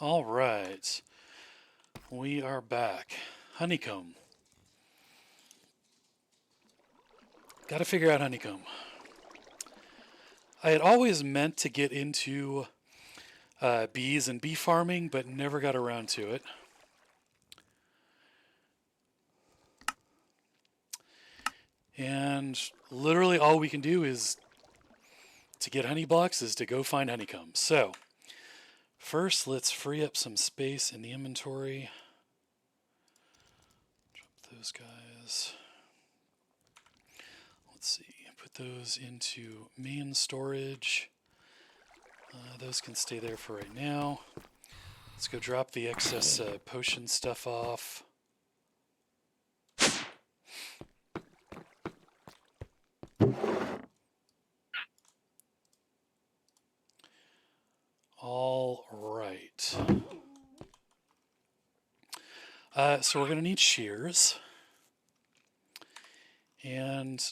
All right, we are back. Honeycomb. Got to figure out honeycomb. I had always meant to get into bees and bee farming, but never got around to it. And literally all we can do is, to get honey blocks, is to go find honeycomb. So, first let's free up some space in the inventory. Drop those guys. Let's see, put those into main storage. Those can stay there for right now. Let's go drop the excess potion stuff off. All right. So we're going to need shears. And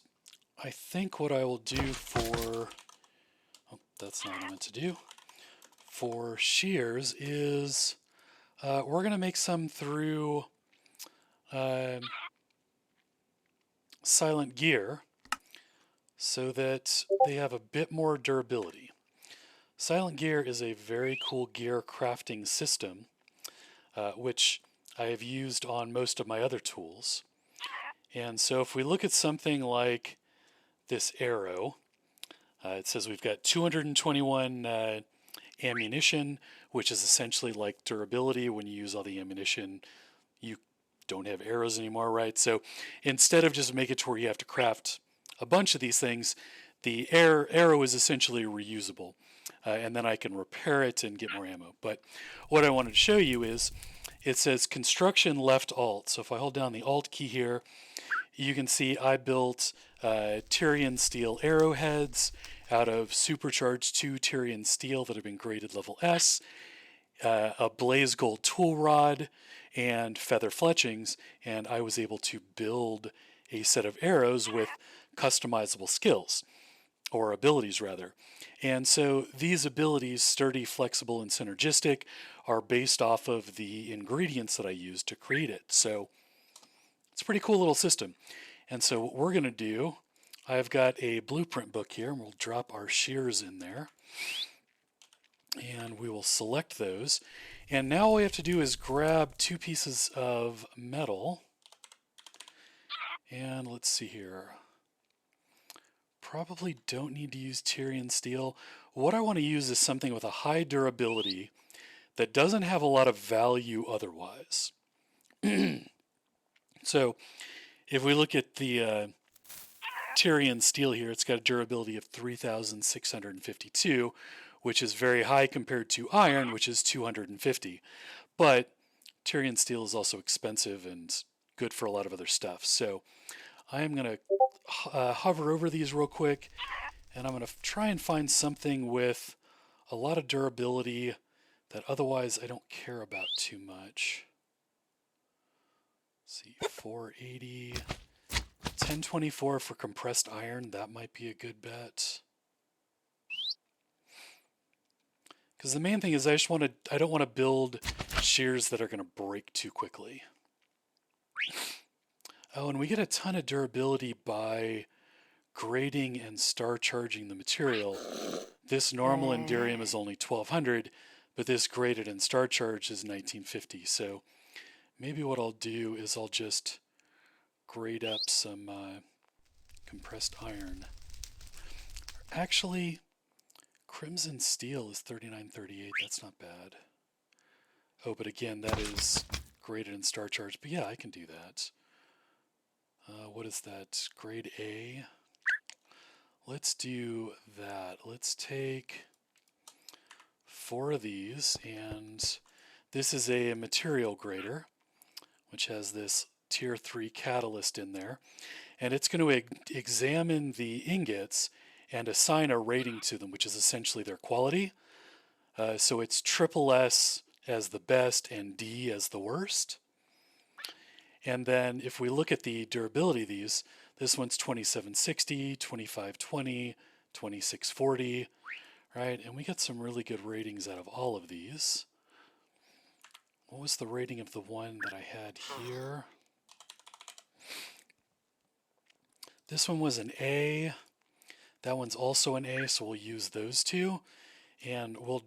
I think what I will do for... Oh, that's not what I meant to do. For shears is we're going to make some through silent gear so that they have a bit more durability. Silent gear is a very cool gear crafting system, which I have used on most of my other tools. And so if we look at something like this arrow, it says we've got 221 ammunition, which is essentially like durability. When you use all the ammunition, you don't have arrows anymore, right? So instead of just make it to where you have to craft a bunch of these things, the arrow is essentially reusable. And then I can repair it and get more ammo. But what I wanted to show you is it says construction left alt. So if I hold down the alt key here, you can see I built Tyrian steel arrowheads out of supercharged 2 Tyrian steel that have been graded level S, a blaze gold tool rod, and feather fletchings, and I was able to build a set of arrows with customizable skills, or abilities rather. And so these abilities, sturdy, flexible, and synergistic, are based off of the ingredients that I used to create it. So it's a pretty cool little system. And so what we're going to do, I've got a blueprint book here, and we'll drop our shears in there. And we will select those. And now all we have to do is grab 2 pieces of metal. And let's see here. Probably don't need to use Tyrian steel. What I want to use is something with a high durability that doesn't have a lot of value otherwise. So if we look at the Tyrian steel here, it's got a durability of 3,652, which is very high compared to iron, which is 250. But Tyrian steel is also expensive and good for a lot of other stuff. So I am going to hover over these real quick, and I'm going to try and find something with a lot of durability that otherwise I don't care about too much. Let's see, 480, 1024 for compressed iron, that might be a good bet. Because the main thing is I don't want to build shears that are going to break too quickly. Oh, and we get a ton of durability by grading and star charging the material. This normal Enderium is only 1200, but this graded and star charged is 1950. So maybe what I'll do is I'll just grade up some compressed iron. Actually, crimson steel is 3938. That's not bad. Oh, but again, that is graded and star charged. But yeah, I can do that. What is that? Grade A. Let's do that. Let's take 4 of these, and this is a material grader, which has this tier 3 catalyst in there, and it's going to examine the ingots and assign a rating to them, which is essentially their quality. So it's triple S as the best and D as the worst. And then if we look at the durability of these, this one's 2760, 2520, 2640, right? And we get some really good ratings out of all of these. What was the rating of the one that I had here? This one was an A. That one's also an A, so we'll use those two. And we'll,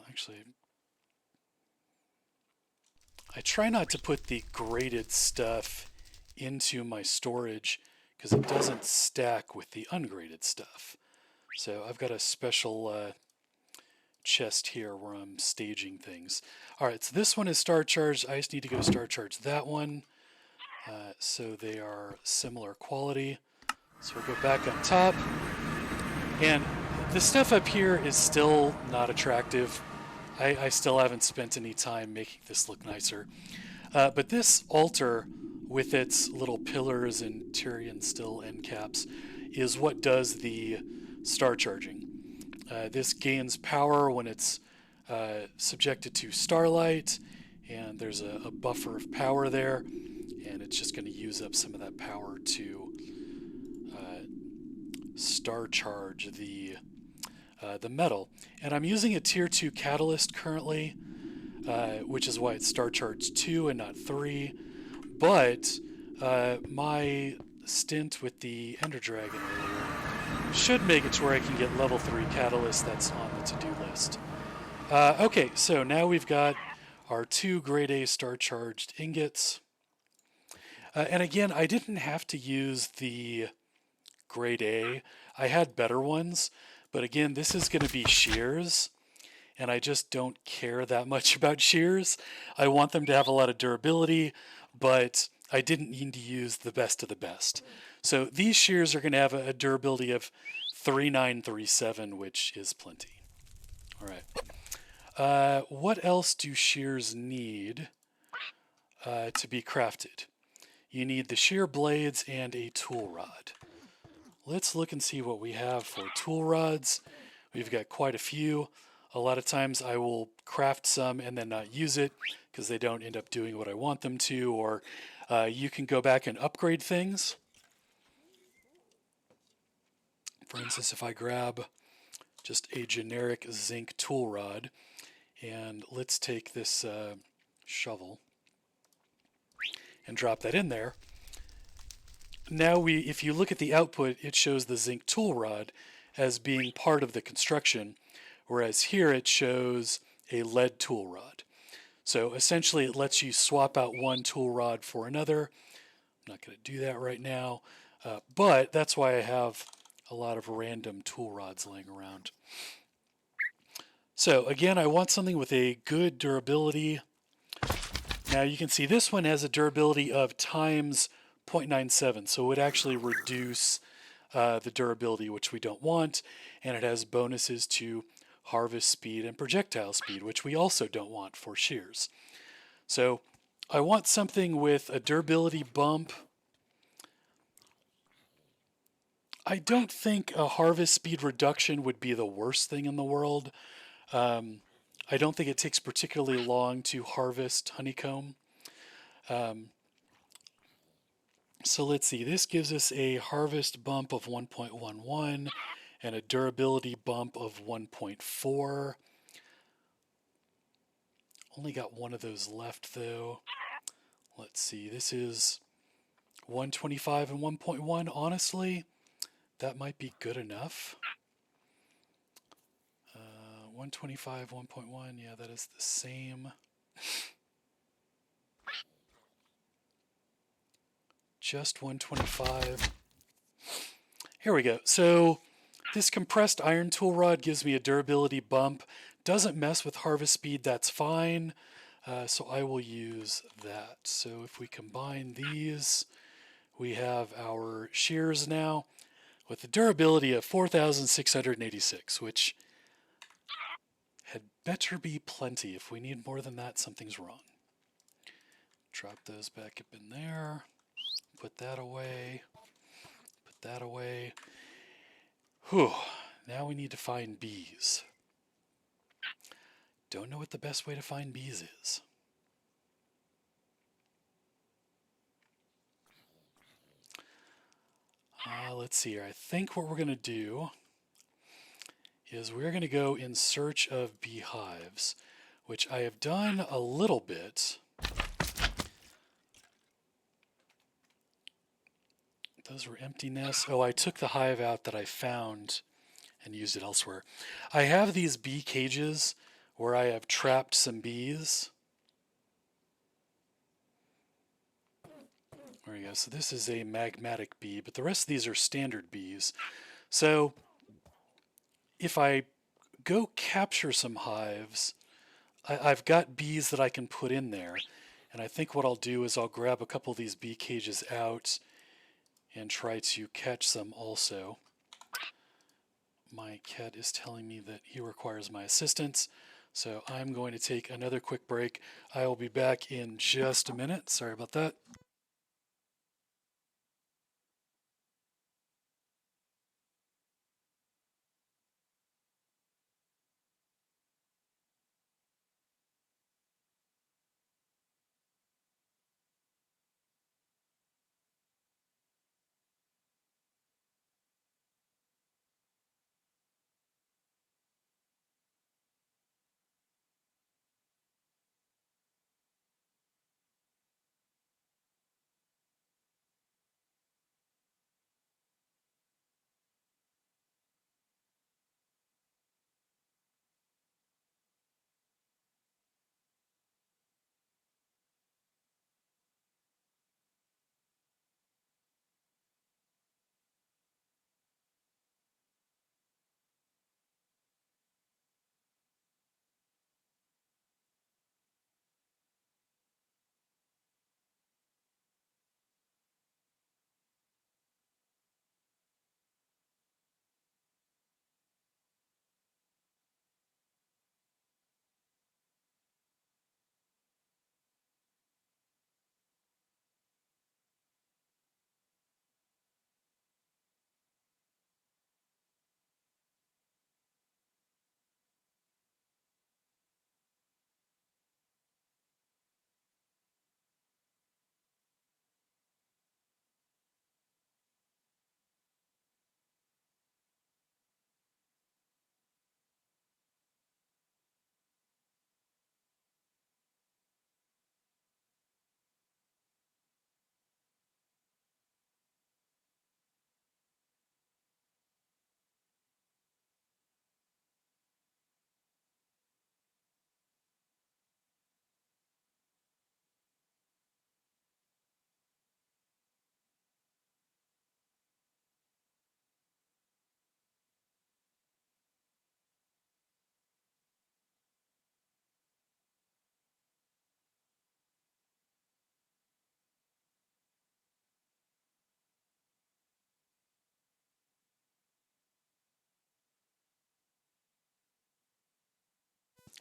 actually, I try not to put the graded stuff into my storage because it doesn't stack with the ungraded stuff. So I've got a special chest here where I'm staging things. All right, so this one is star charged. I just need to go star charge that one. So they are similar quality. So we'll go back up top. And the stuff up here is still not attractive. I still haven't spent any time making this look nicer. But this altar with its little pillars and Tyrian still end caps is what does the star charging. This gains power when it's subjected to starlight, and there's a buffer of power there, and it's just going to use up some of that power to star charge the metal. And I'm using a tier 2 catalyst currently, which is why it's star charged 2 and not 3. But my stint with the Ender Dragon earlier should make it to where I can get level 3 catalyst. That's on the to-do list. Okay, so now we've got our 2 grade A star charged ingots. And again, I didn't have to use the grade A. I had better ones, but again, this is going to be shears, and I just don't care that much about shears. I want them to have a lot of durability, but I didn't need to use the best of the best. So these shears are going to have a durability of 3937, which is plenty. All right. What else do shears need to be crafted? You need the shear blades and a tool rod. Let's look and see what we have for tool rods. We've got quite a few. A lot of times I will craft some and then not use it because they don't end up doing what I want them to, or you can go back and upgrade things. For instance, if I grab just a generic zinc tool rod, and let's take this shovel and drop that in there. Now if you look at the output, it shows the zinc tool rod as being part of the construction, whereas here it shows a lead tool rod. So essentially it lets you swap out one tool rod for another. I'm not going to do that right now, but that's why I have a lot of random tool rods laying around. So again, I want something with a good durability. Now you can see this one has a durability of times 0.97, so it would actually reduce the durability, which we don't want, and it has bonuses to harvest speed and projectile speed, which we also don't want for shears. So I want something with a durability bump. I don't think a harvest speed reduction would be the worst thing in the world. I don't think it takes particularly long to harvest honeycomb. So let's see, this gives us a harvest bump of 1.11 and a durability bump of 1.4. Only got one of those left though. Let's see, this is 125 and 1.1. Honestly, that might be good enough. 125, 1.1, yeah, that is the same. Just 125. Here we go. So this compressed iron tool rod gives me a durability bump. Doesn't mess with harvest speed, that's fine. So I will use that. So if we combine these, we have our shears now with a durability of 4,686, which had better be plenty. If we need more than that, something's wrong. Drop those back up in there. Put that away. Put that away. Whew. Now we need to find bees. Don't know what the best way to find bees is. Let's see here. I think what we're going to do is we're going to go in search of beehives. which I have done a little bit. Those were empty nests. Oh, I took the hive out that I found and used it elsewhere. I have these bee cages where I have trapped some bees. There we go. So this is a magmatic bee, but the rest of these are standard bees. So if I go capture some hives, I've got bees that I can put in there. And I think what I'll do is I'll grab a couple of these bee cages out and try to catch some also. My cat is telling me that he requires my assistance, so I'm going to take another quick break. I will be back in just a minute. Sorry about that.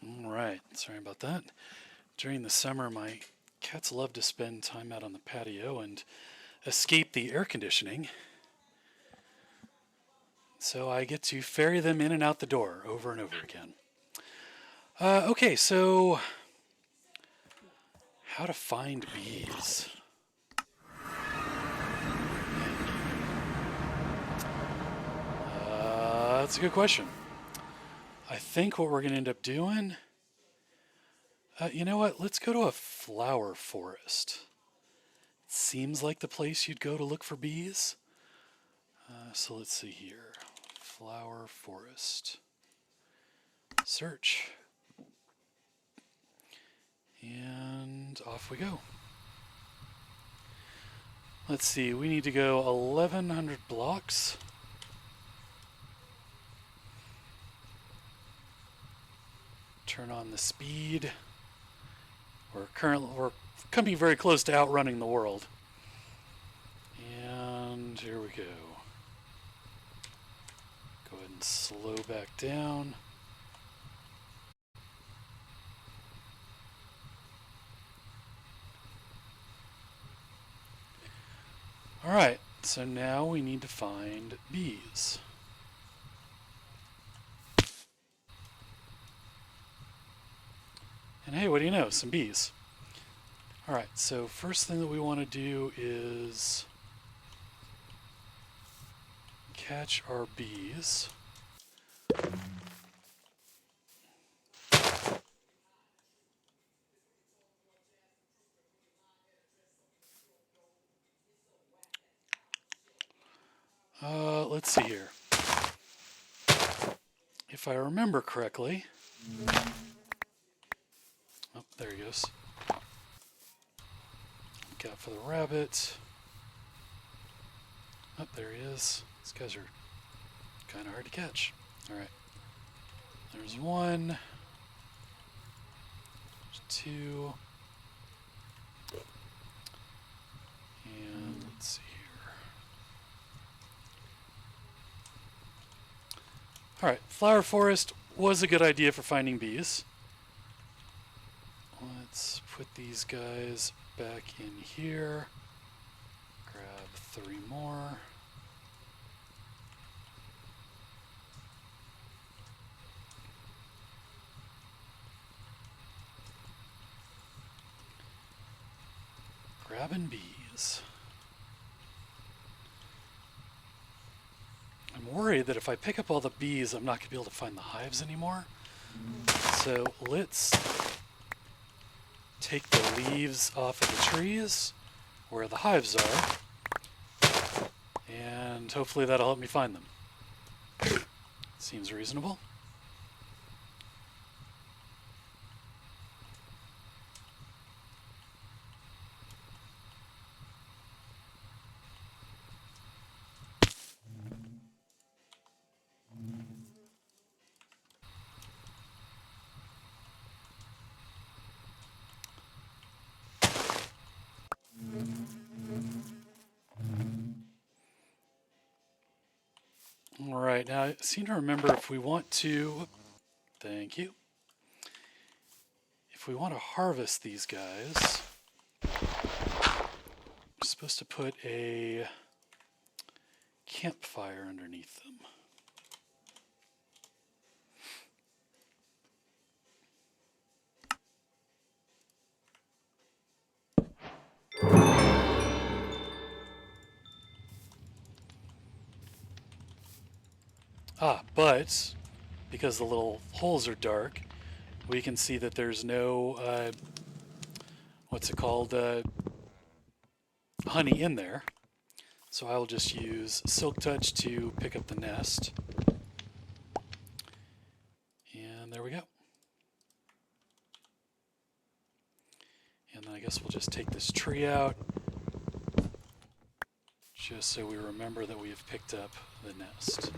All right, sorry about that. During the summer, my cats love to spend time out on the patio and escape the air conditioning. So I get to ferry them in and out the door over and over again. Okay, so how to find bees. That's a good question. I think what we're going to end up doing, you know what? Let's go to a flower forest. Seems like the place you'd go to look for bees. So let's see here. Flower forest. Search. And off we go. Let's see, we need to go 1,100 blocks. Turn on the speed. We're coming very close to outrunning the world. And here we go. Go ahead and slow back down. All right, so now we need to find bees. And hey, what do you know? Some bees. All right, so first thing that we want to do is catch our bees. Let's see here. If I remember correctly... Oh, there he goes. Look out for the rabbit. Oh, there he is. These guys are kind of hard to catch. Alright. There's one. There's two. And let's see here. Alright, flower forest was a good idea for finding bees. Let's put these guys back in here. Grab 3 more. Grabbing bees. I'm worried that if I pick up all the bees, I'm not going to be able to find the hives anymore. So let's take the leaves off of the trees where the hives are, and hopefully that'll help me find them. Seems reasonable. All right, now I seem to remember if we want to, thank you, if we want to harvest these guys, we're supposed to put a campfire underneath them. But because the little holes are dark, we can see that there's no, what's it called, honey in there. So I will just use Silk Touch to pick up the nest. And there we go. And then I guess we'll just take this tree out, just so we remember that we have picked up the nest.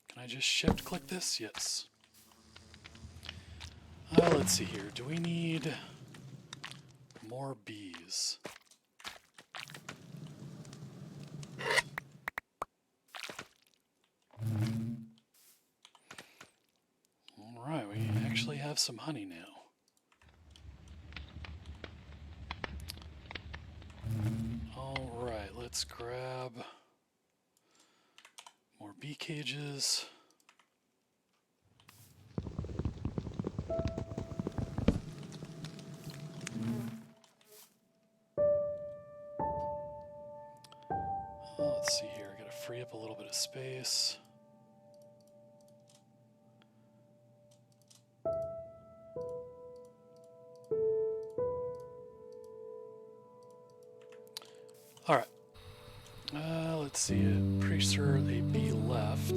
Can I just shift click this? Yes. Let's see here. Do we need more bees? Alright, we actually have some honey now. Alright, let's grab more bee cages. Let's see here, I gotta free up a little bit of space. Alright. Let's see, I'm pretty sure a bee left.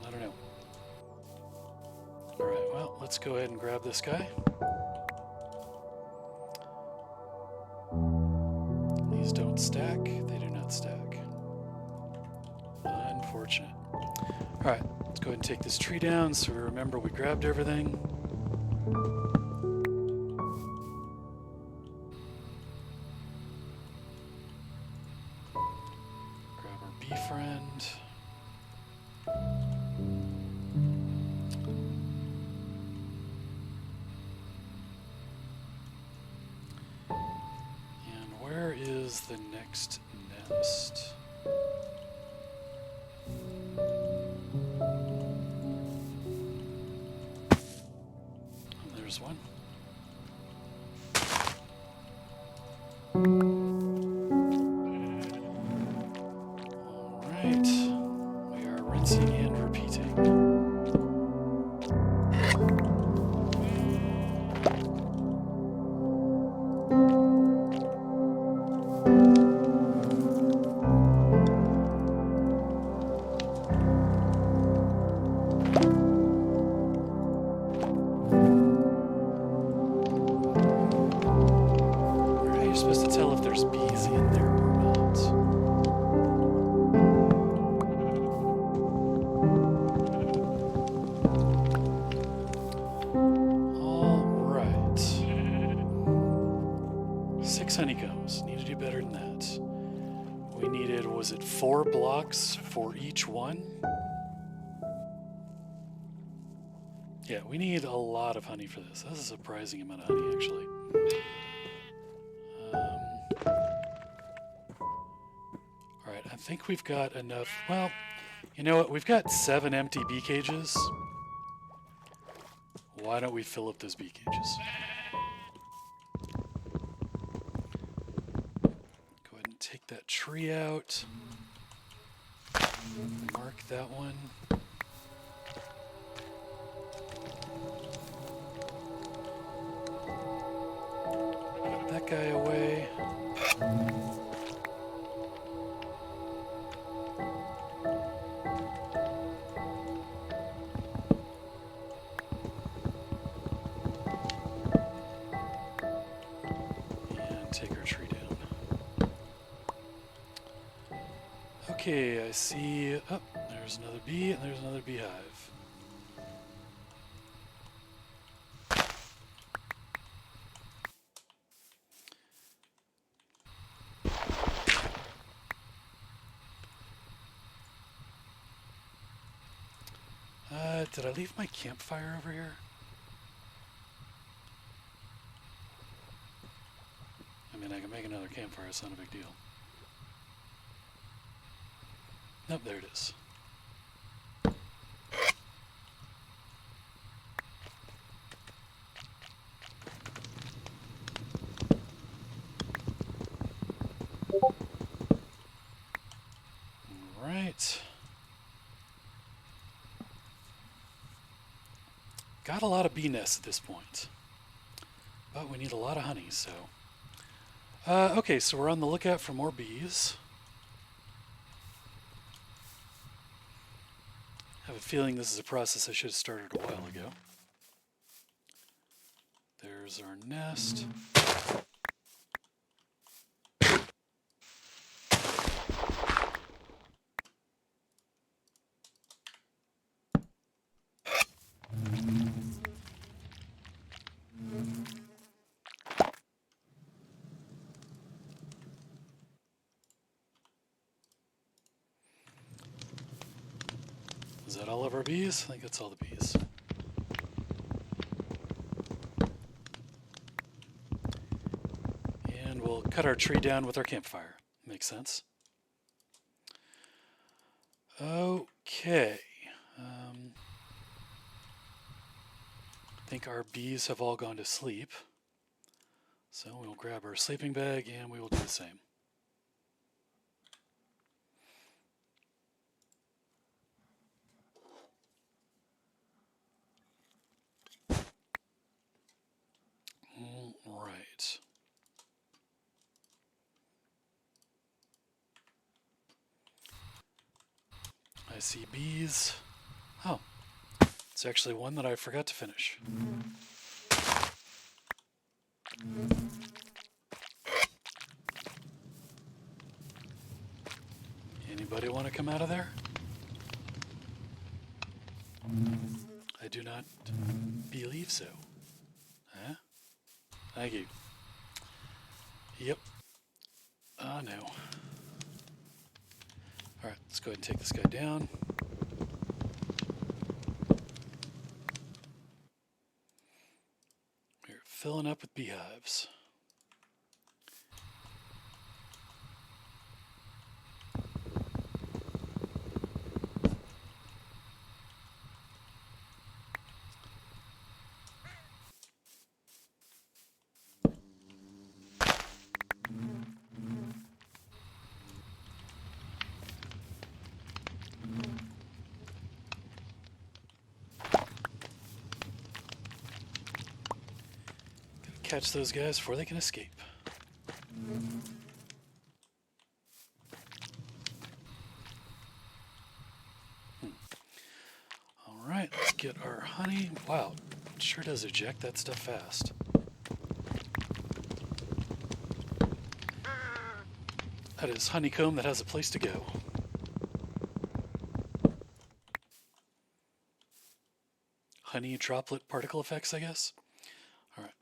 I don't know. Alright, well, let's go ahead and grab this guy. These don't stack. They do not stack. Unfortunate. Alright, let's go ahead and take this tree down so we remember we grabbed everything. Grab our bee friend. And where is the next nest? There's one. All right, we are rinsing and repeating. honeycombs. Need to do better than that. We needed, was it 4 blocks for each one? Yeah, we need a lot of honey for this. That's a surprising amount of honey, actually. Alright, I think we've got enough. Well, you know what? We've got 7 empty bee cages. Why don't we fill up those bee cages? Go ahead and take that tree out. Mark that one. Put that guy away. And take our tree down. Okay, I see. Oh, there's another bee and there's another beehive. Did I leave my campfire over here? I mean, I can make another campfire, it's not a big deal. Nope, there it is. Right. Got a lot of bee nests at this point. But we need a lot of honey, so... okay, so we're on the lookout for more bees. I have a feeling this is a process I should have started a while ago. There's our nest. Is that all of our bees? I think that's all the bees. And we'll cut our tree down with our campfire. Makes sense. Okay. I think our bees have all gone to sleep. So we'll grab our sleeping bag and we will do the same. All right. I see bees. Oh, it's actually one that I forgot to finish. Anybody want to come out of there? I do not believe so. Huh? Thank you. Yep. Oh no. Alright, let's go ahead and take this guy down. We're filling up with beehives. Catch those guys before they can escape. All right, let's get our honey. Wow, it sure does eject that stuff fast. That is honeycomb that has a place to go. Honey droplet particle effects, I guess. All right.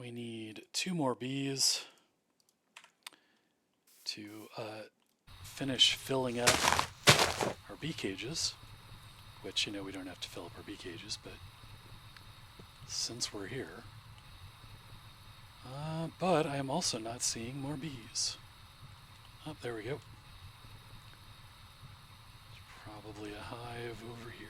we need 2 more bees to finish filling up our bee cages, which, you know, we don't have to fill up our bee cages, but since we're here. But I am also not seeing more bees. Oh, there we go. There's probably a hive over here.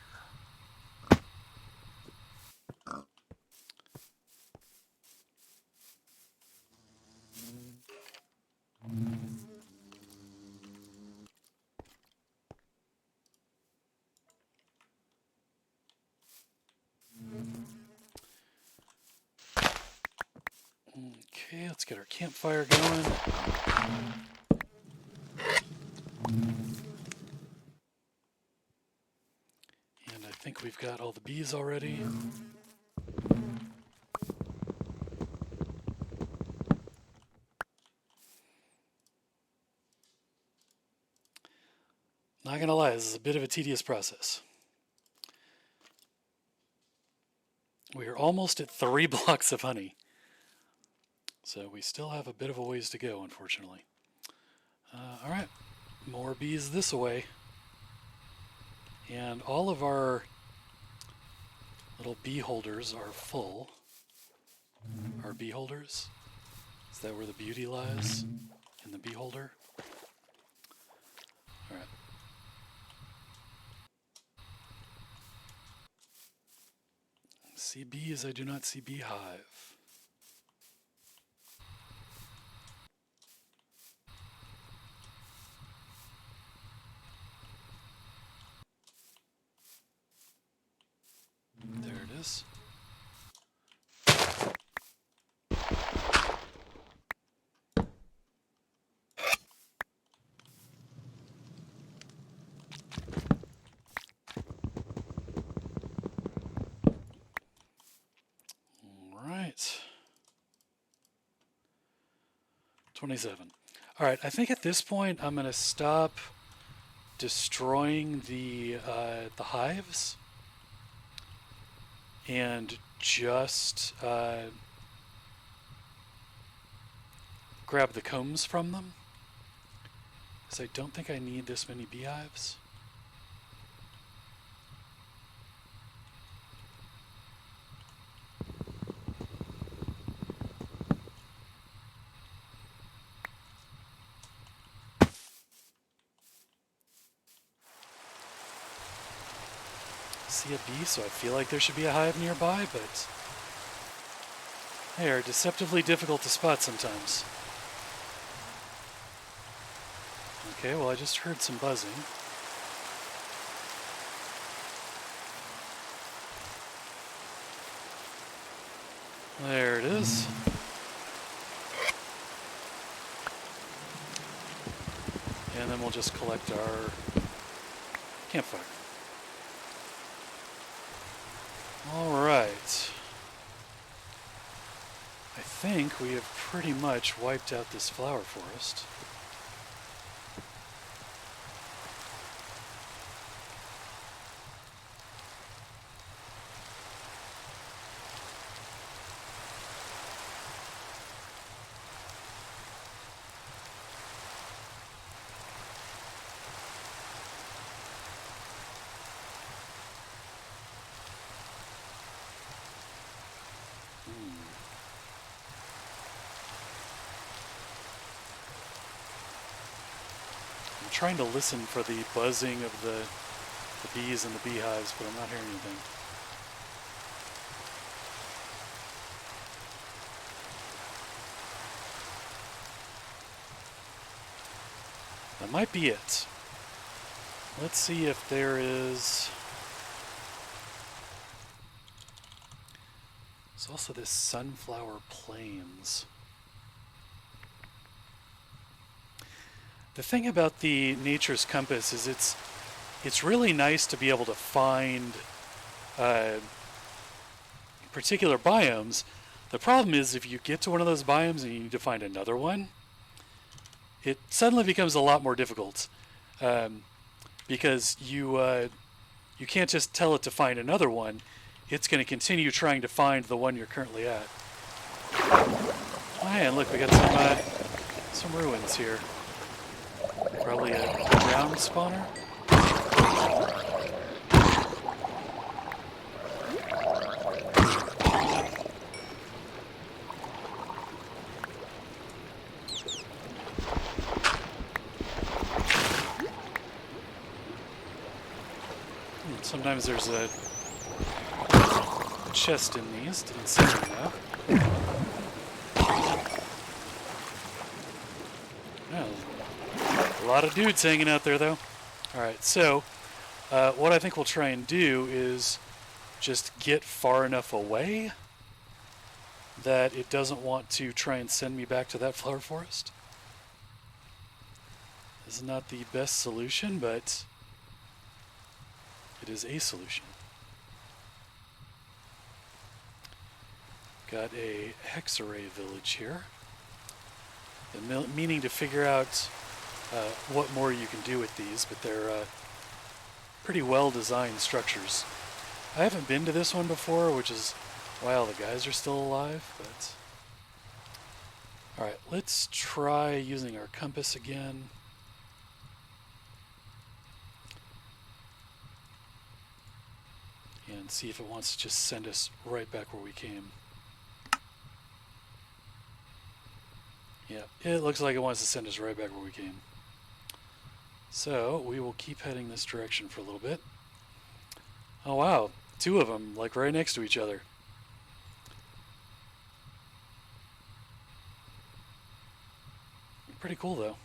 Okay, let's get our campfire going. And I think we've got all the bees already. Not gonna lie, this is a bit of a tedious process. We are almost at 3 blocks of honey. So we still have a bit of a ways to go, unfortunately. Alright, more bees this way. And all of our little bee holders are full. Our bee holders? Is that where the beauty lies? In the bee holder? Alright. See bees, I do not see beehive. There it is. All right. 27. All right, I think at this point I'm going to stop destroying the hives and just grab the combs from them, because I don't think I need this many beehives. See a bee, so I feel like there should be a hive nearby, but they are deceptively difficult to spot sometimes. Okay, well I just heard some buzzing. There it is. And then we'll just collect our campfire. All right. I think we have pretty much wiped out this flower forest. I'm trying to listen for the buzzing of the bees and the beehives, but I'm not hearing anything. That might be it. Let's see if there is... There's also this Sunflower Plains. The thing about the Nature's Compass is it's really nice to be able to find particular biomes. The problem is if you get to one of those biomes and you need to find another one, it suddenly becomes a lot more difficult because you can't just tell it to find another one. It's going to continue trying to find the one you're currently at. Oh, hey, and look, we got some ruins here. Probably a ground spawner. Sometimes there's a chest in these. Didn't see them though. Yeah, a lot of dudes hanging out there though. Alright, so what I think we'll try and do is just get far enough away that it doesn't want to try and send me back to that flower forest. This is not the best solution, but it is a solution. Got a hex array village here. And meaning to figure out what more you can do with these, but they're pretty well designed structures. I haven't been to this one before, which is why all the guys are still alive, but alright, let's try using our compass again. And see if it wants to just send us right back where we came. Yeah, it looks like it wants to send us right back where we came. So we will keep heading this direction for a little bit. Oh wow, two of them, like right next to each other. Pretty cool though.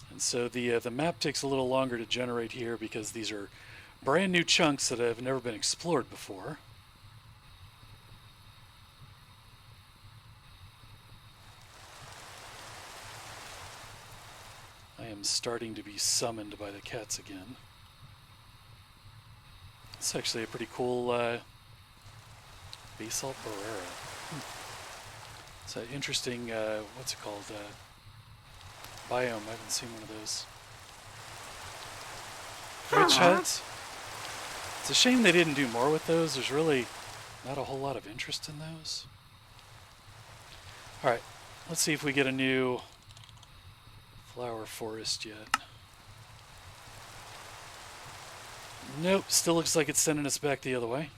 And so the map takes a little longer to generate here because these are brand new chunks that have never been explored before. I am starting to be summoned by the cats again. It's actually a pretty cool basalt barrera. It's an interesting, what's it called? Biome. I haven't seen one of those. Witch huts. It's a shame they didn't do more with those. There's really not a whole lot of interest in those. Alright, let's see if we get a new flower forest yet. Nope, still looks like it's sending us back the other way.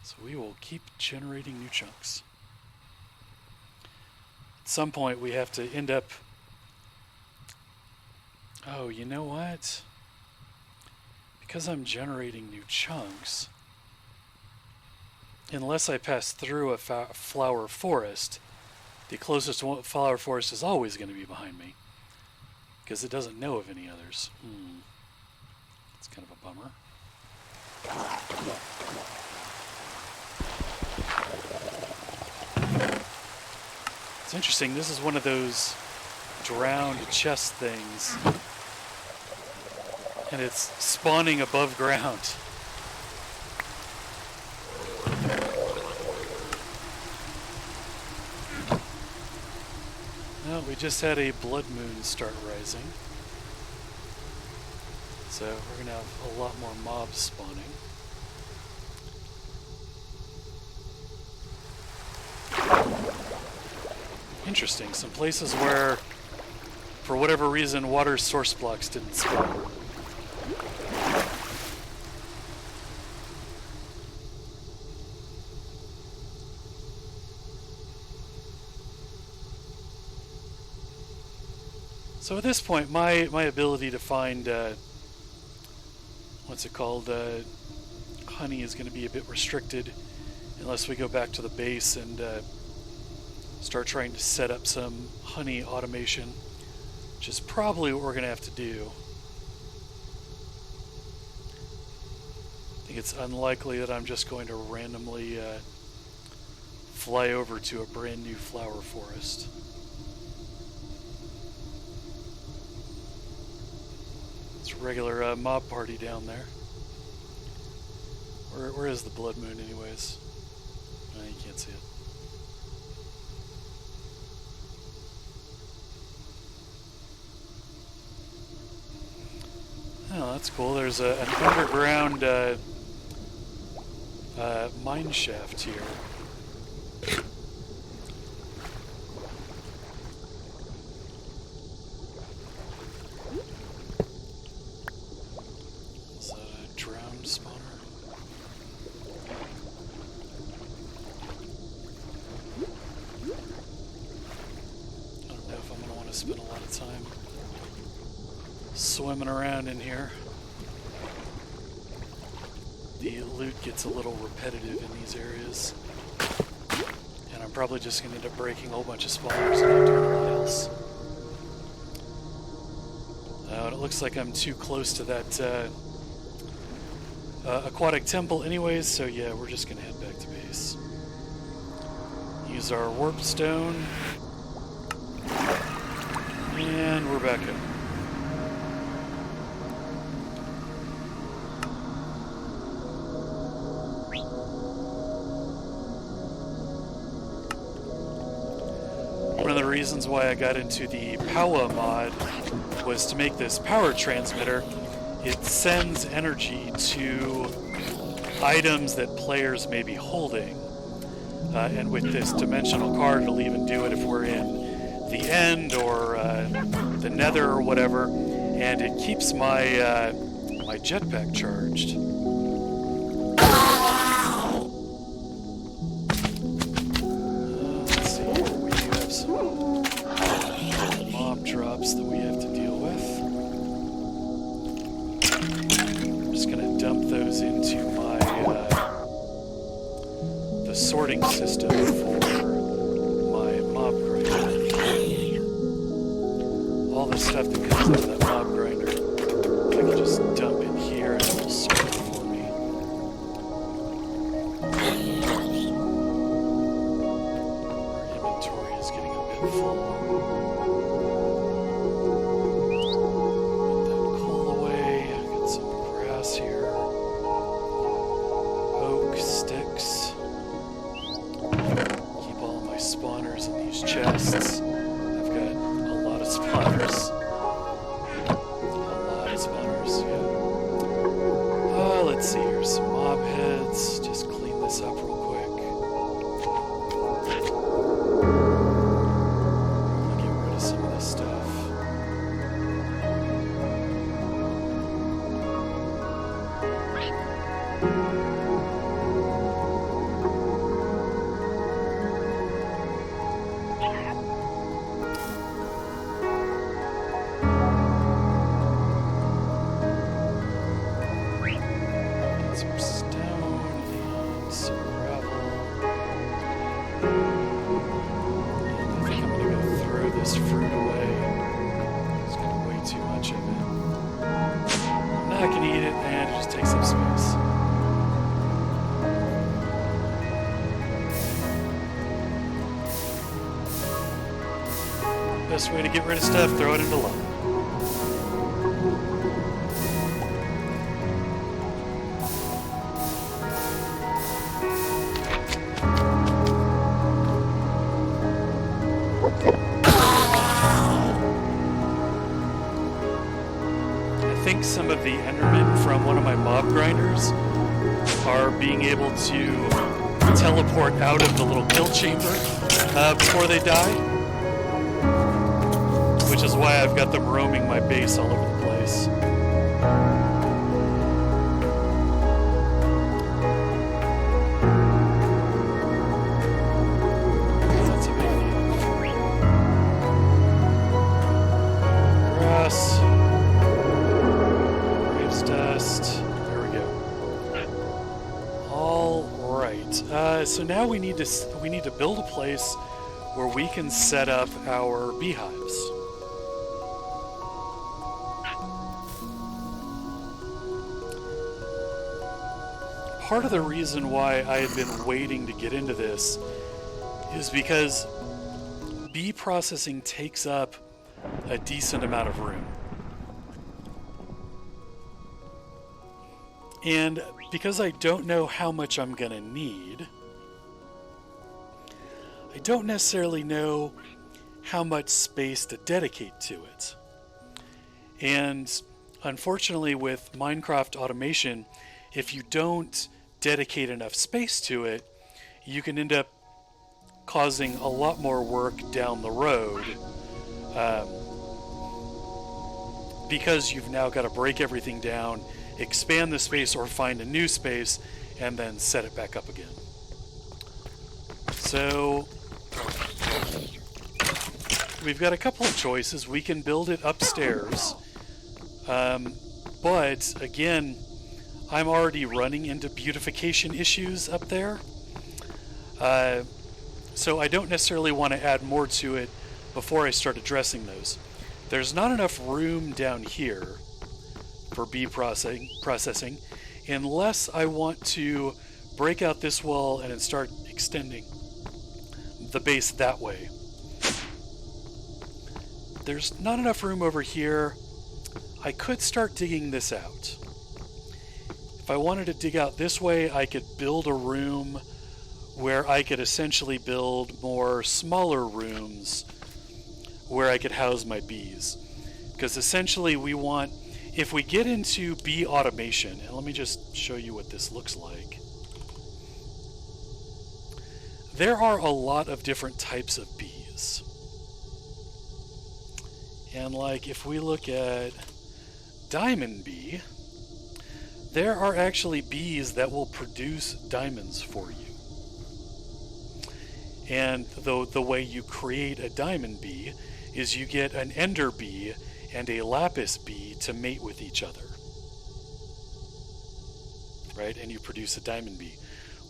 So we will keep generating new chunks. At some point we have to end up... Oh, you know what? Because I'm generating new chunks, unless I pass through a flower forest, the closest flower forest is always going to be behind me, because it doesn't know of any others. It's kind of a bummer. It's interesting, this is one of those drowned chest things. And it's spawning above ground. Well, we just had a blood moon start rising. So we're going to have a lot more mobs spawning. Interesting. Some places where, for whatever reason, water source blocks didn't spawn. So at this point, my ability to find, what's it called, honey is going to be a bit restricted unless we go back to the base and start trying to set up some honey automation, which is probably what we're going to have to do. I think it's unlikely that I'm just going to randomly fly over to a brand new flower forest. Regular mob party down there. Where is the blood moon anyways? You can't see it. Oh, that's cool. There's an underground mine shaft here. Is that a drowned spawner? I don't know if I'm going to want to spend a lot of time swimming around in here. The loot gets a little repetitive in these areas. And I'm probably just going to end up breaking a whole bunch of spawners and not doing anything else. And it looks like I'm too close to that aquatic temple anyways, so yeah, we're just going to head back to base. Use our warp stone. And we're back up. One of the reasons why I got into the power mod was to make this power transmitter. It sends energy to items that players may be holding. And with this dimensional card, it'll even do it if we're in the end or the nether or whatever. And it keeps my, my jetpack charged. Drops that we have to deal with. I'm just going to dump those into my the sorting system for my mob grinder. All the stuff that comes out of that mob grinder, I can just dump in here and it will sort it for me. Our inventory is getting a bit full. Chests. I've got a lot of spawners. Yeah. Let's see here. Some mob heads. Just clean this up real quick. I'm gonna get rid of some of this stuff. I can eat it, and it just takes up space. Best way to get rid of stuff, throw it into lava. I think some of the Endermen from one of my mob grinders are being able to teleport out of the little kill chamber before they die, which is why I've got them roaming my base all over the place. That's a big deal. Grass. Dust. There we go. All right. So now we need to build a place where we can set up our beehives. Part of the reason why I had been waiting to get into this is because bee processing takes up a decent amount of room. And because I don't know how much I'm going to need, I don't necessarily know how much space to dedicate to it. And unfortunately, with Minecraft automation, if you don't dedicate enough space to it, you can end up causing a lot more work down the road, um, because you've now got to break everything down, expand the space, or find a new space, and then set it back up again. So we've got a couple of choices. We can build it upstairs, but again, I'm already running into beautification issues up there. So I don't necessarily want to add more to it before I start addressing those. There's not enough room down here for bee processing unless I want to break out this wall and then start extending the base that way. There's not enough room over here. I could start digging this out. If I wanted to dig out this way, I could build a room where I could essentially build more smaller rooms where I could house my bees. Because essentially we want, if we get into bee automation, and let me just show you what this looks like. There are a lot of different types of bees. And like if we look at diamond bee, there are actually bees that will produce diamonds for you. And the way you create a diamond bee is you get an ender bee and a lapis bee to mate with each other. Right? And you produce a diamond bee.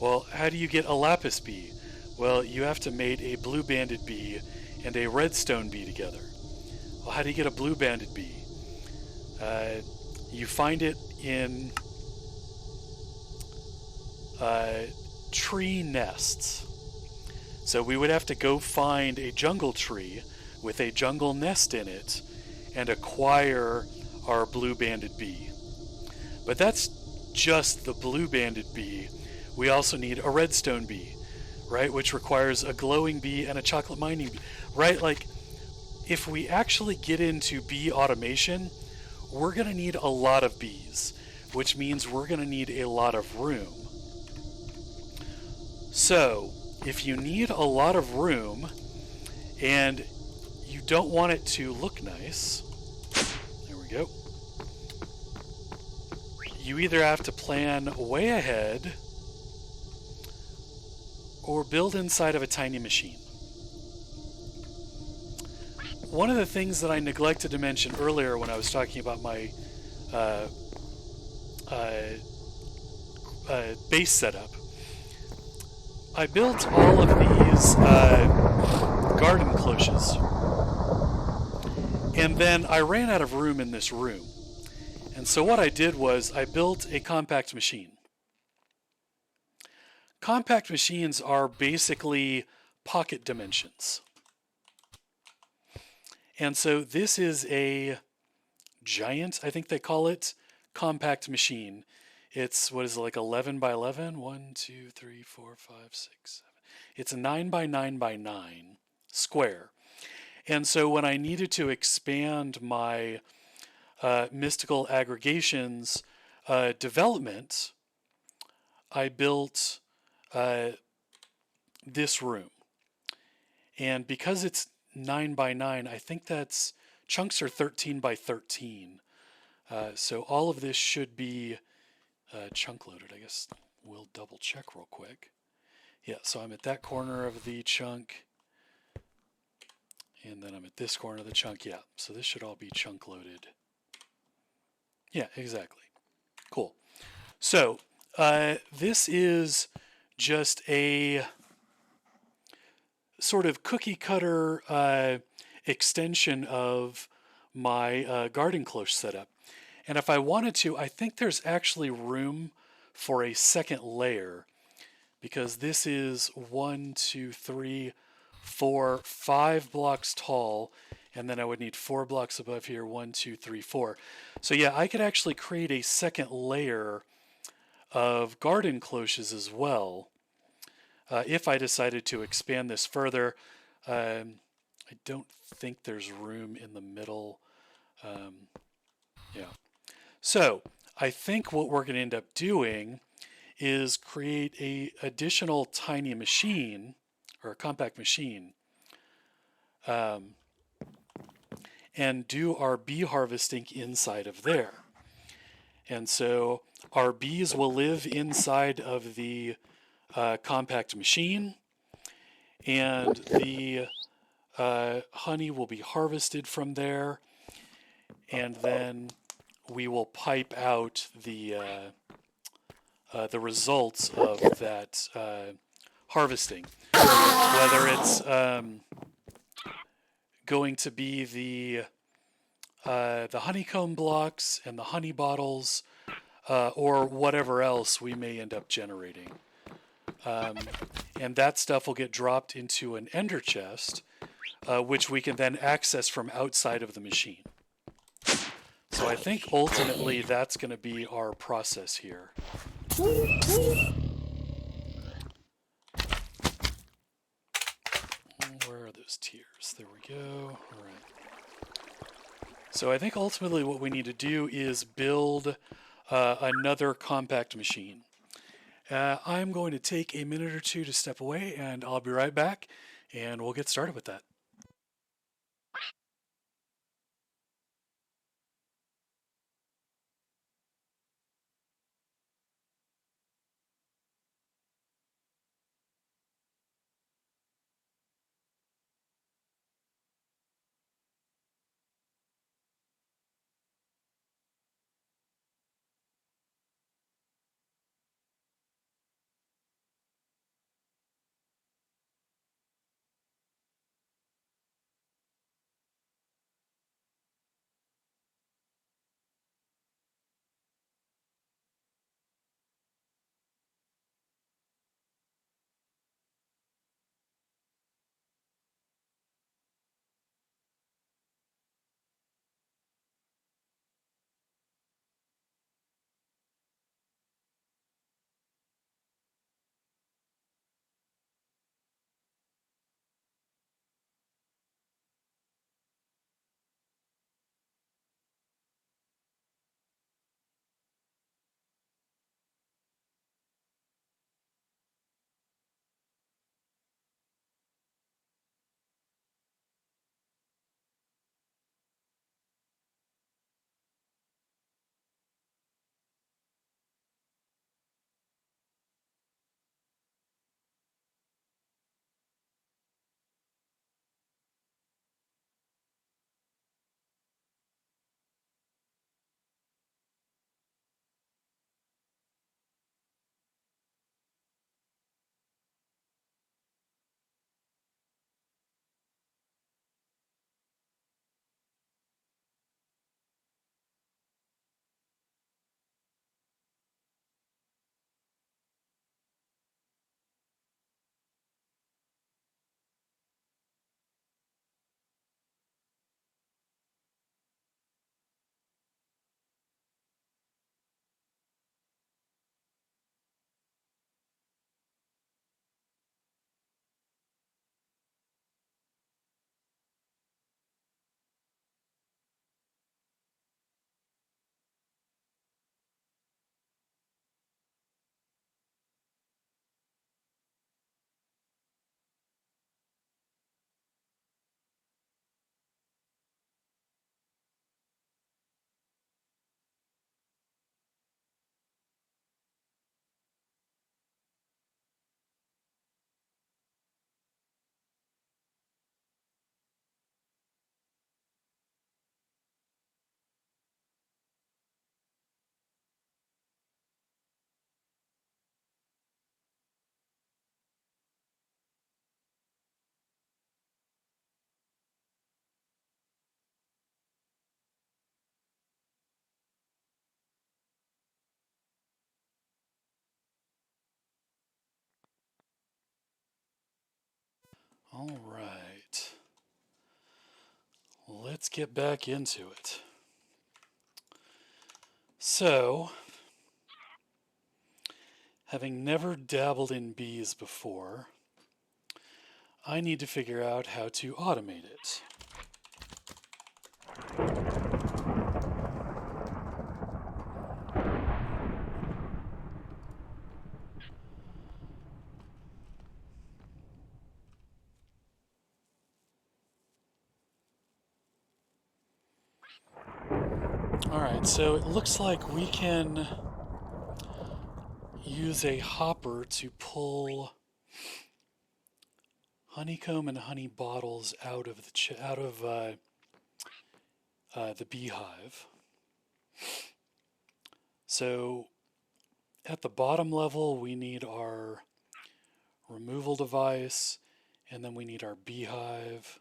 Well, how do you get a lapis bee? Well, you have to mate a blue-banded bee and a redstone bee together. Well, how do you get a blue-banded bee? You find it in tree nests. So we would have to go find a jungle tree with a jungle nest in it and acquire our blue-banded bee. But that's just the blue-banded bee. We also need a redstone bee, right? Which requires a glowing bee and a chocolate mining bee, right? Like, if we actually get into bee automation, we're going to need a lot of bees, which means we're going to need a lot of room. So, if you need a lot of room and you don't want it to look nice, there we go, you either have to plan way ahead or build inside of a tiny machine. One of the things that I neglected to mention earlier when I was talking about my base setup, I built all of these garden cloches, and then I ran out of room in this room. And so what I did was I built a compact machine. Compact machines are basically pocket dimensions. And so this is a giant, I think they call it, compact machine. It's, what is it, like 11 by 11? 1, 2, 3, 4, 5, 6, 7. It's a 9 by 9 by 9 square. And so when I needed to expand my mystical aggregations development, I built this room. And because it's 9 by 9, I think that's, chunks are 13 by 13. So all of this should be chunk loaded. I guess we'll double check real quick. Yeah, so I'm at that corner of the chunk, and then I'm at this corner of the chunk. Yeah, so this should all be chunk loaded. Yeah, exactly. Cool. So this is just a sort of cookie cutter extension of my garden cloche setup. And if I wanted to, I think there's actually room for a second layer, because this is 1, 2, 3, 4, 5 blocks tall, and then I would need 4 blocks above here, 1, 2, 3, 4. So yeah, I could actually create a second layer of garden cloches as well, if I decided to expand this further. I don't think there's room in the middle. Yeah. So I think what we're going to end up doing is create a additional tiny machine or a compact machine and do our bee harvesting inside of there. And so our bees will live inside of the compact machine, and the honey will be harvested from there, and then we will pipe out the results of that harvesting. Whether it's going to be the honeycomb blocks and the honey bottles, or whatever else we may end up generating. And that stuff will get dropped into an ender chest, which we can then access from outside of the machine. So I think ultimately that's going to be our process here. Where are those tiers? There we go. All right. So I think ultimately what we need to do is build another compact machine. I'm going to take a minute or two to step away, and I'll be right back, and we'll get started with that. All right. Let's get back into it. So, having never dabbled in bees before, I need to figure out how to automate it. Alright, so it looks like we can use a hopper to pull honeycomb and honey bottles out of the beehive. So at the bottom level, we need our removal device, and then we need our beehive,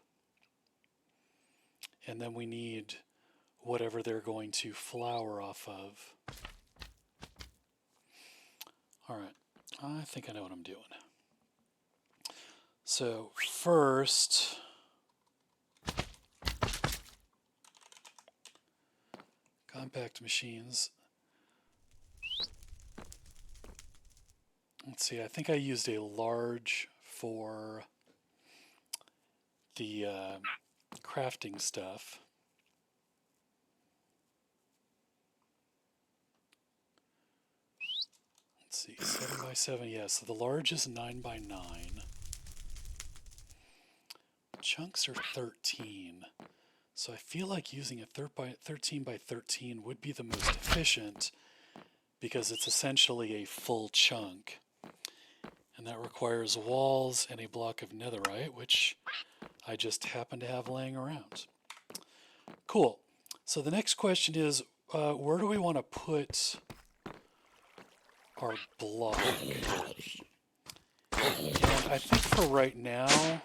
and then we need whatever they're going to flower off of. Alright, I think I know what I'm doing. So first, compact machines. Let's see, I think I used a large for the crafting stuff. Let's see, 7 by 7, yeah, so the large is 9 by 9. Chunks are 13. So I feel like using a 13 by 13 would be the most efficient because it's essentially a full chunk. And that requires walls and a block of netherite, which I just happen to have laying around. Cool. So the next question is, where do we want to put our block? And I think for right now,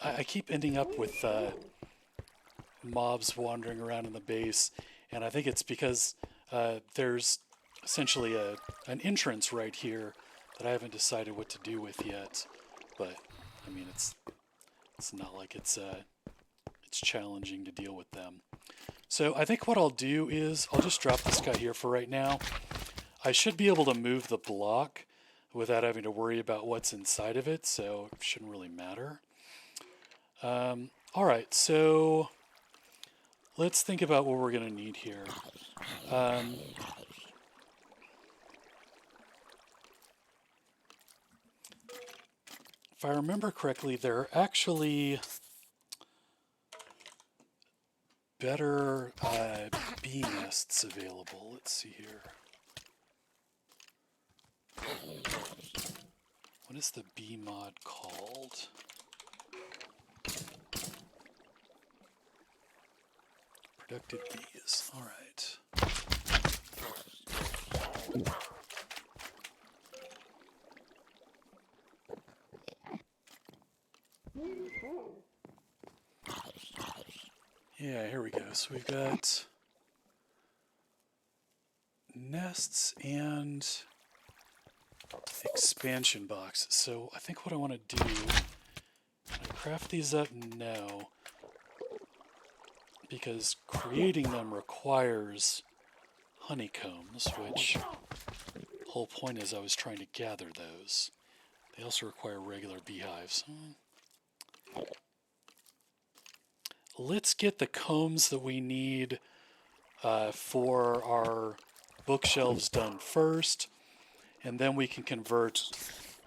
I keep ending up with mobs wandering around in the base, and I think it's because there's essentially an entrance right here that I haven't decided what to do with yet. But I mean, it's not like it's challenging to deal with them. So I think what I'll do is I'll just drop this guy here for right now. I should be able to move the block without having to worry about what's inside of it, so it shouldn't really matter. All right, so let's think about what we're going to need here. If I remember correctly, there are actually better bee nests available. Let's see here. What is the bee mod called? Productive bees. All right. Yeah, here we go. So we've got nests and expansion box. So I think what I want to do, I craft these up now because creating them requires honeycombs, which the whole point is I was trying to gather those. They also require regular beehives. Let's get the combs that we need for our bookshelves done first, and then we can convert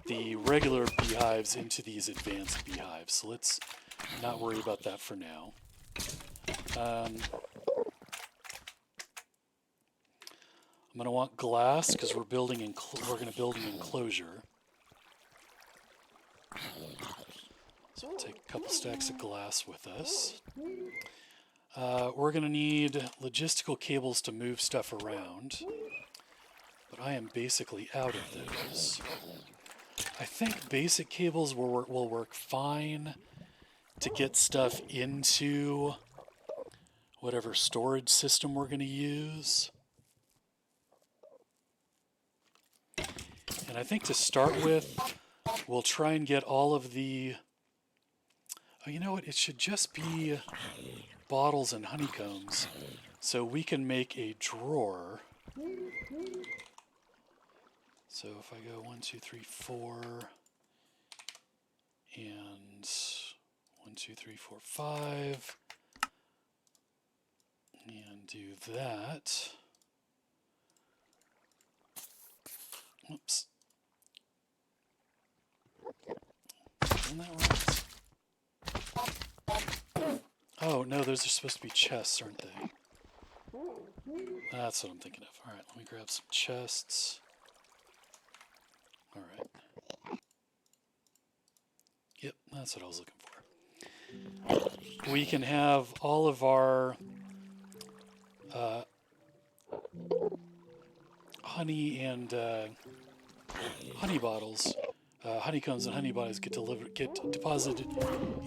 the regular beehives into these advanced beehives. So let's not worry about that for now. I'm going to want glass because we're going to build an enclosure. So we'll take a couple stacks of glass with us. We're going to need logistical cables to move stuff around, but I am basically out of those. I think basic cables will work fine to get stuff into whatever storage system we're going to use. And I think to start with, we'll try and get all of the... Oh, you know what? It should just be bottles and honeycombs. So we can make a drawer. So if I go 1, 2, 3, 4, and 1, 2, 3, 4, 5, and do that. Oops. Isn't that right? Oh, no, those are supposed to be chests, aren't they? That's what I'm thinking of. Alright, let me grab some chests. Alright. Yep, that's what I was looking for. We can have all of our honey and honey bottles, honeycombs and honey bottles get deposited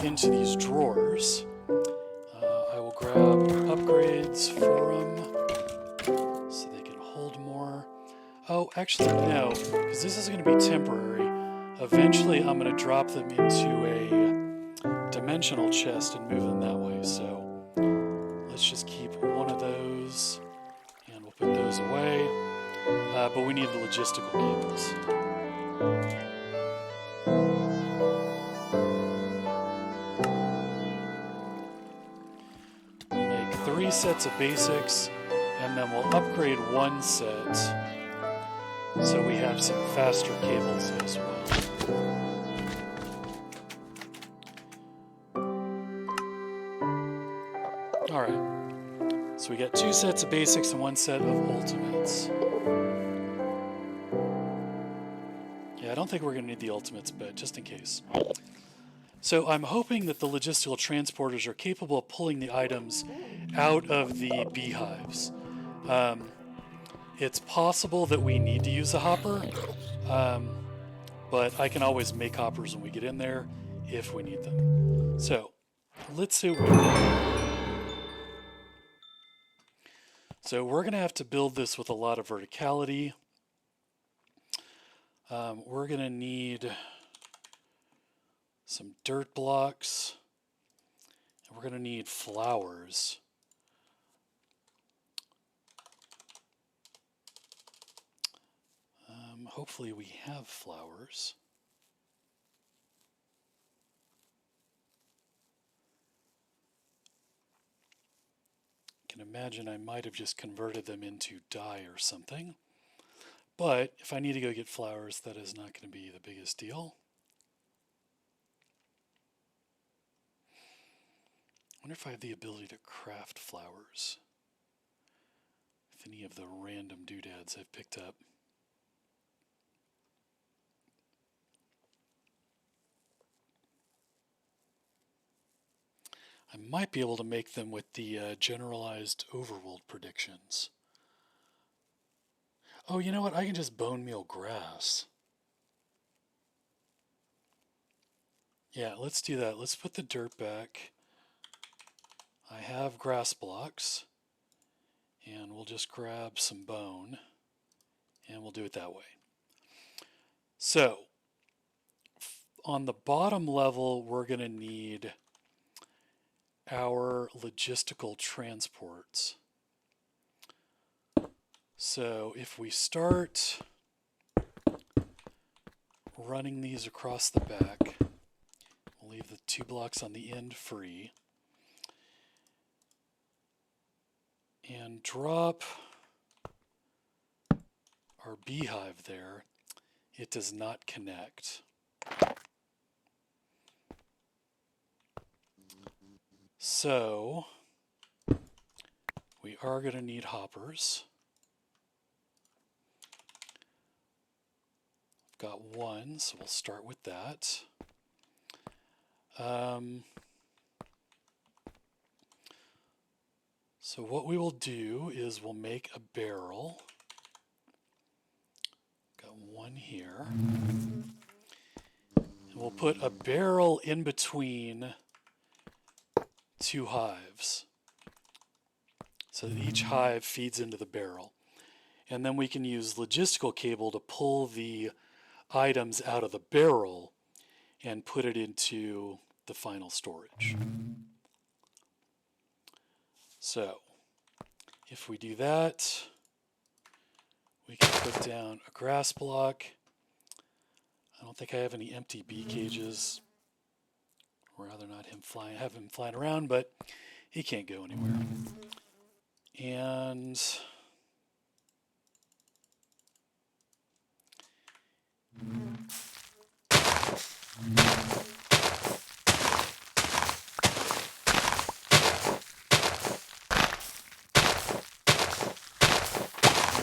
into these drawers. I will grab upgrades for them so they can hold more. Oh, actually no, because this is going to be temporary. Eventually I'm going to drop them into a dimensional chest and move them that way. So let's just keep one of those and we'll put those away. But we need the logistical cables. We'll make 3 sets of basics and then we'll upgrade 1 set so we have some faster cables as well. Alright, so we got 2 sets of basics and 1 set of ultimates. Yeah, I don't think we're going to need the ultimates, but just in case. So I'm hoping that the logistical transporters are capable of pulling the items out of the beehives. It's possible that we need to use a hopper, but I can always make hoppers when we get in there if we need them. So let's see what we can do. So we're going to have to build this with a lot of verticality. We're going to need some dirt blocks. And we're going to need flowers. Hopefully we have flowers. I can imagine I might have just converted them into dye or something. But if I need to go get flowers, that is not going to be the biggest deal. I wonder if I have the ability to craft flowers with any of the random doodads I've picked up. I might be able to make them with the generalized overworld predictions. Oh, you know what? I can just bone meal grass. Yeah, let's do that. Let's put the dirt back. I have grass blocks. And we'll just grab some bone. And we'll do it that way. So, on the bottom level, we're going to need our logistical transports. So if we start running these across the back, we'll leave the 2 blocks on the end free, and drop our beehive there. It does not connect. So we are going to need hoppers. I've got 1, so we'll start with that. So what we will do is we'll make a barrel. Got 1 here. And we'll put a barrel in between 2 hives, so that each hive feeds into the barrel. And then we can use logistical cable to pull the items out of the barrel and put it into the final storage. So if we do that, we can put down a grass block. I don't think I have any empty bee cages. Rather not have him flying around, but he can't go anywhere. And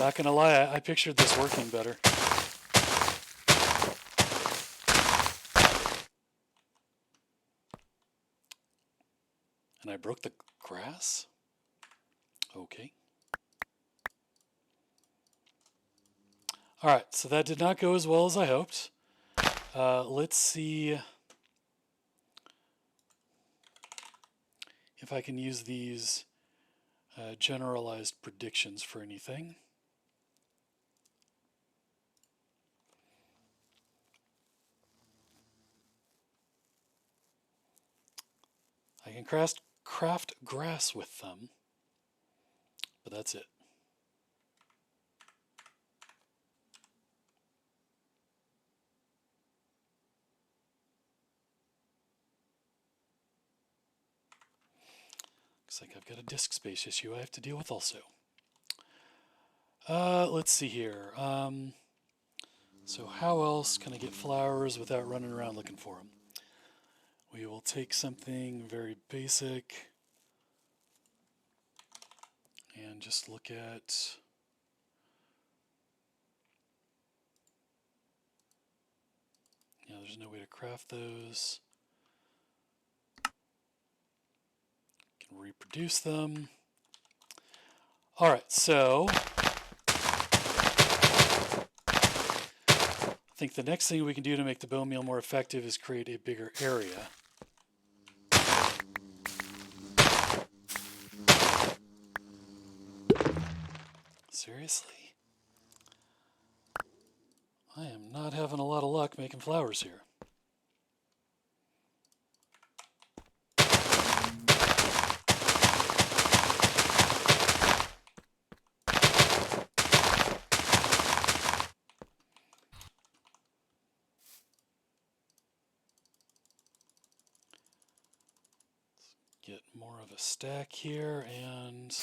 Not gonna lie, I pictured this working better. And I broke the grass? Okay. Alright, so that did not go as well as I hoped. Let's see if I can use these generalized predictions for anything. I can craft grass with them, but that's it. Looks like I've got a disk space issue I have to deal with also. Let's see here. So how else can I get flowers without running around looking for them? We will take something very basic and just look at there's no way to craft those. Can reproduce them. All right, so I think the next thing we can do to make the bone meal more effective is create a bigger area. Seriously? I am not having a lot of luck making flowers here. Get more of a stack here and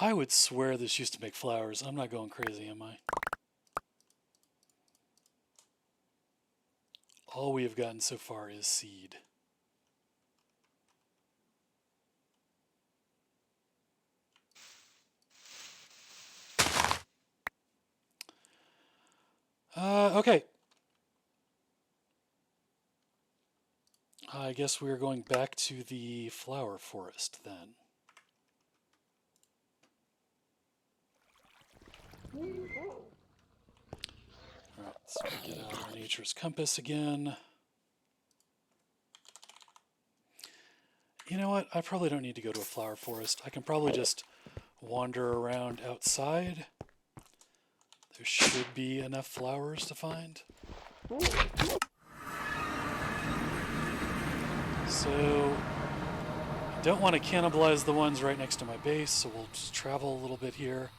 I would swear this used to make flowers. I'm not going crazy, am I? All we have gotten so far is seed. Okay. I guess we're going back to the flower forest then. Alright, so we get out our nature's compass again. You know what? I probably don't need to go to a flower forest. I can probably just wander around outside. There should be enough flowers to find. So, I don't want to cannibalize the ones right next to my base, so we'll just travel a little bit here.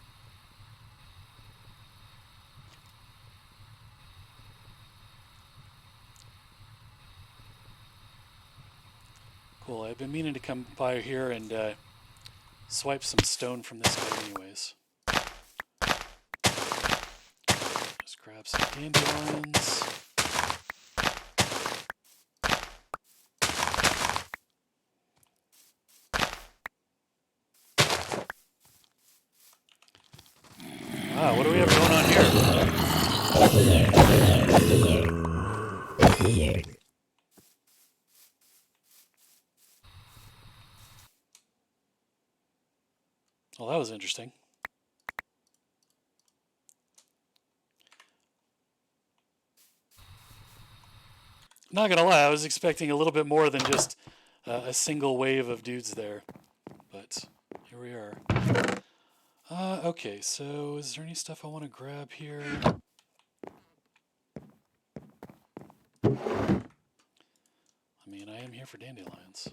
Cool, I've been meaning to come by here and swipe some stone from this guy anyways. Just grab some dandelions. Wow, what do we have going on here? Well, that was interesting. Not gonna lie, I was expecting a little bit more than just a single wave of dudes there, but here we are. Okay, so is there any stuff I want to grab here? I mean, I am here for dandelions.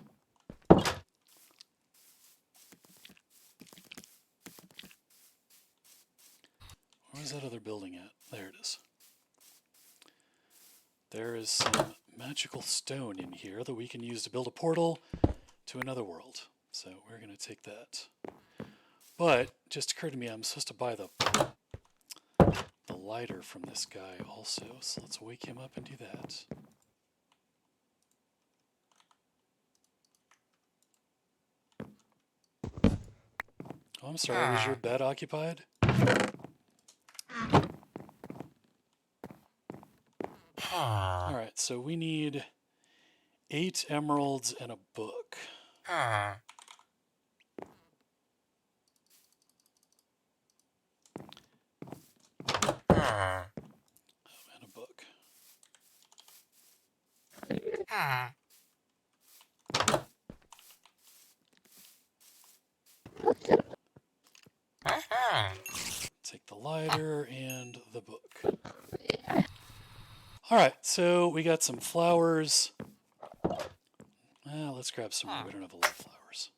Where's that other building at? There it is. There is some magical stone in here that we can use to build a portal to another world. So we're going to take that. But, just occurred to me, I'm supposed to buy the lighter from this guy also, so let's wake him up and do that. Oh, I'm sorry, was your bed occupied? Alright, so we need 8 emeralds and a book. And a book. Take the lighter and the book. Alright, so we got some flowers. Let's grab some more. We don't have a lot of flowers.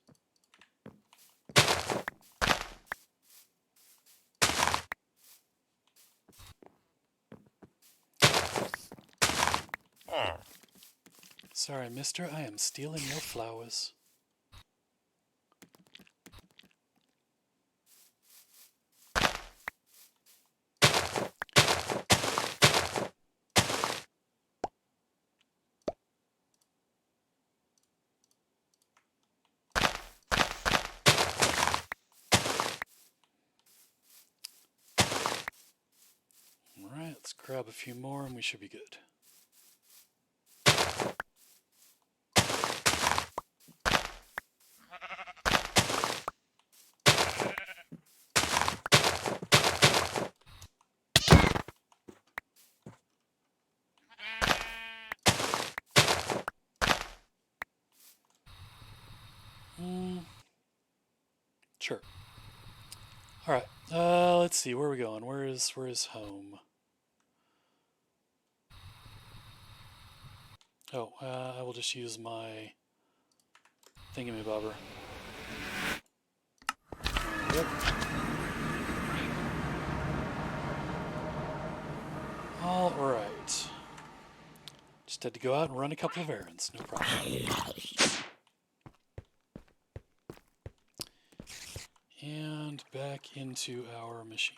Sorry, mister, I am stealing your flowers. Alright, let's grab a few more and we should be good. Sure. Alright, let's see, where are we going? Where is home? Oh, I will just use my thingamabobber. Yep. Alright. Just had to go out and run a couple of errands, no problem. And back into our machine.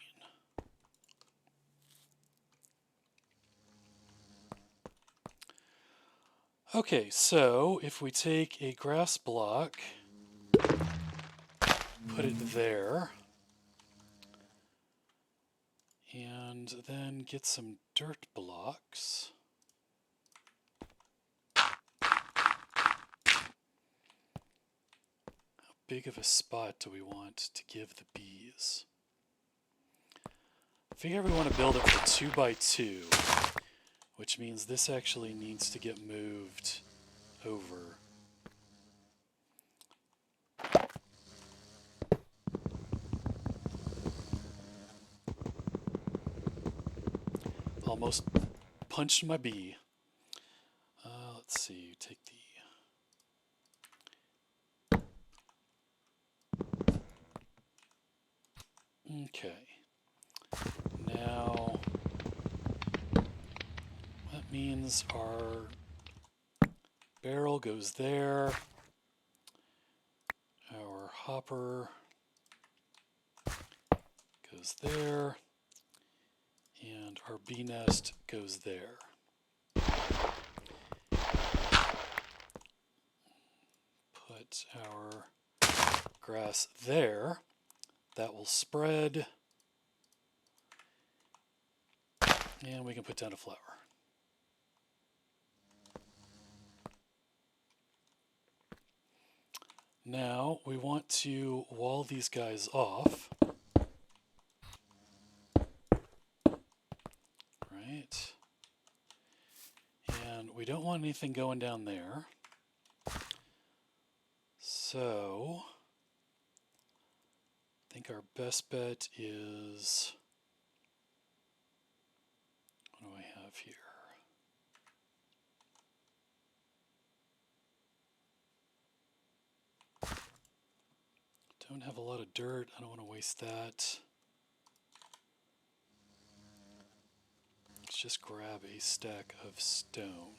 Okay, so if we take a grass block, put it there, and then get some dirt blocks. How big of a spot do we want to give the bees? I figure we want to build it for 2 by 2, which means this actually needs to get moved over. Almost punched my bee. Let's see, take the... Okay. Now, that means our barrel goes there. Our hopper goes there. And our bee nest goes there. Put our grass there. That will spread. And we can put down a flower. Now we want to wall these guys off. Right. And we don't want anything going down there. So I think our best bet is, what do I have here? Don't have a lot of dirt. I don't want to waste that. Let's just grab a stack of stone.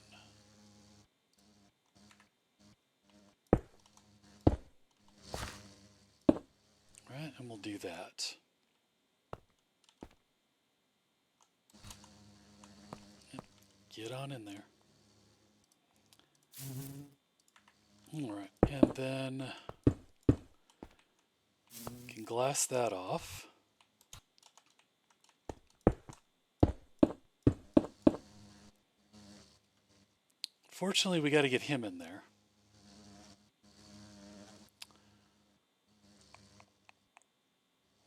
Right, and we'll do that. get on in there. All right, and then we can glass that off. Fortunately, we got to get him in there.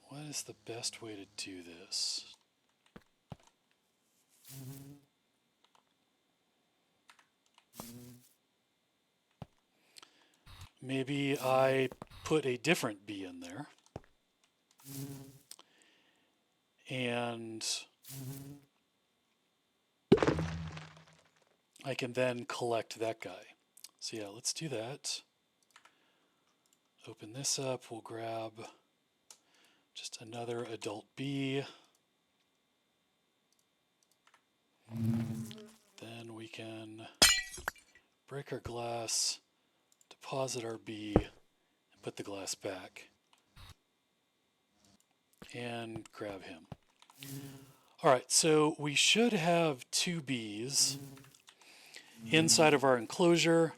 What is the best way to do this? Maybe I put a different bee in there. And I can then collect that guy. So yeah, let's do that. Open this up. We'll grab just another adult bee. Then we can break our glass, deposit our bee, and put the glass back. And grab him. All right, so we should have 2 bees inside of our enclosure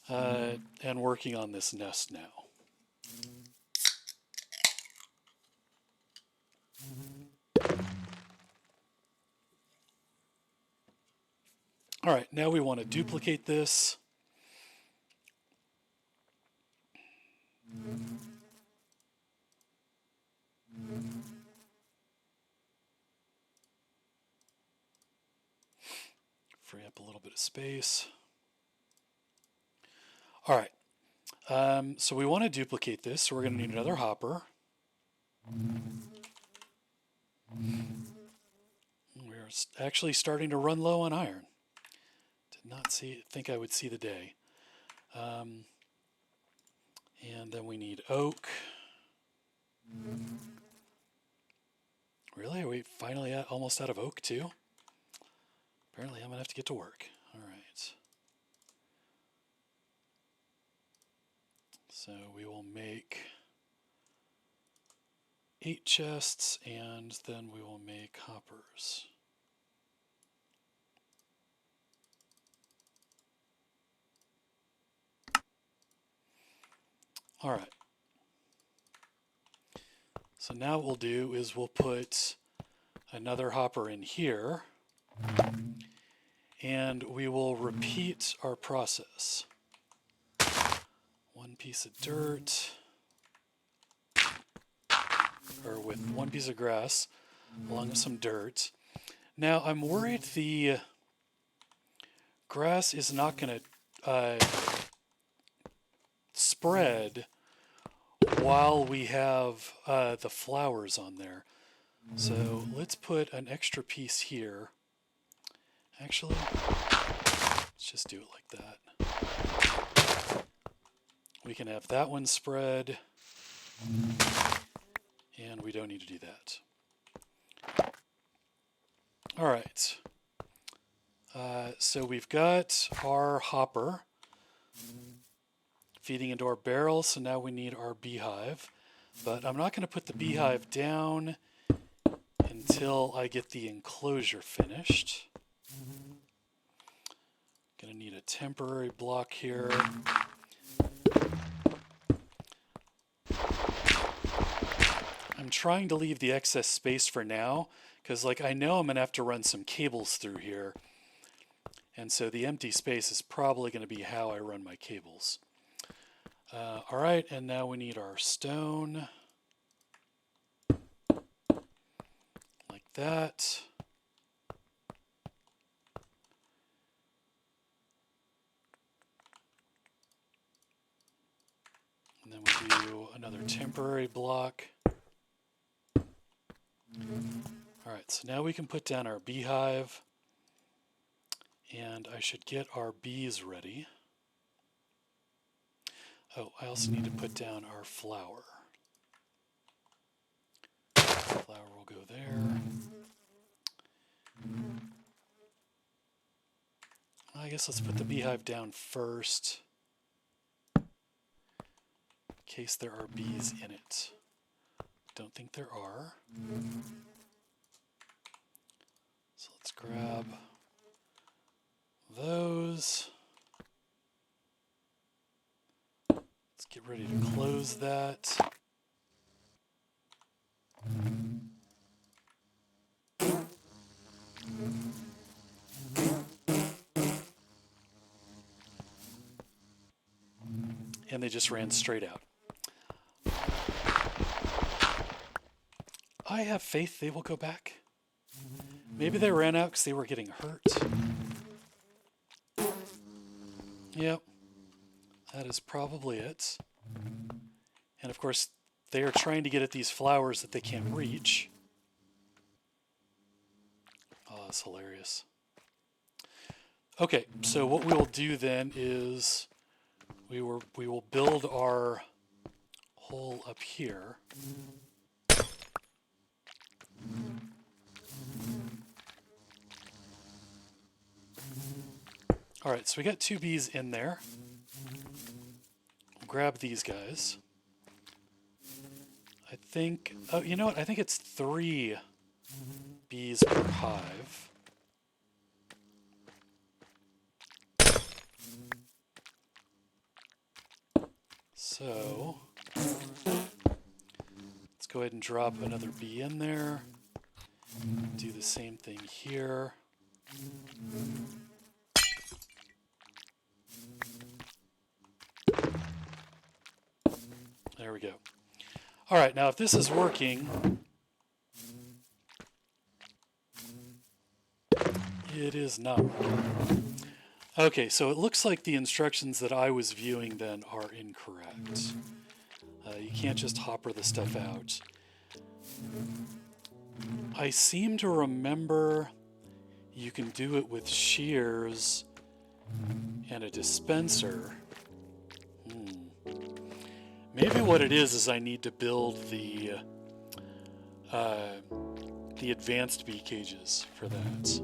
and working on this nest now. All right, now we want to duplicate this. Free up a little bit of space. All right, so we want to duplicate this, so we're going to need another hopper. We're actually starting to run low on iron. Did not think I would see the day. And then we need oak. Really? Are we finally almost out of oak too? Apparently I'm going to have to get to work. All right. So we will make 8 chests, and then we will make hoppers. All right. So now what we'll do is we'll put another hopper in here, and we will repeat our process. 1 piece of dirt, or with 1 piece of grass, along with some dirt. Now I'm worried the grass is not going to spread while we have the flowers on there. So let's put an extra piece here. Actually, let's just do it like that. We can have that one spread, and we don't need to do that. All right. So we've got our hopper feeding into our barrel, so now we need our beehive. But I'm not going to put the beehive down until I get the enclosure finished. Going to need a temporary block here. I'm trying to leave the excess space for now, because I know I'm going to have to run some cables through here. And so the empty space is probably going to be how I run my cables. All right, and now we need our stone. Like that. And then we do another temporary block. All right, so now we can put down our beehive. And I should get our bees ready. Oh, I also need to put down our flower. Flower will go there. I guess let's put the beehive down first, in case there are bees in it. Don't think there are. So let's grab those. Let's get ready to close that. And they just ran straight out. I have faith they will go back. Maybe they ran out because they were getting hurt. Yep, that is probably it. And of course, they are trying to get at these flowers that they can't reach. Oh, that's hilarious. Okay, so what we will do then is we will build our hole up here. All right, so we got 2 bees in there. We'll grab these guys. I think, oh, you know what? I think it's 3 bees per hive. So, let's go ahead and drop another bee in there. Do the same thing here. There we go. All right, now if this is working, it is not working. Okay, so it looks like the instructions that I was viewing then are incorrect. You can't just hopper the stuff out. I seem to remember you can do it with shears and a dispenser. Maybe what it is I need to build the advanced bee cages for that.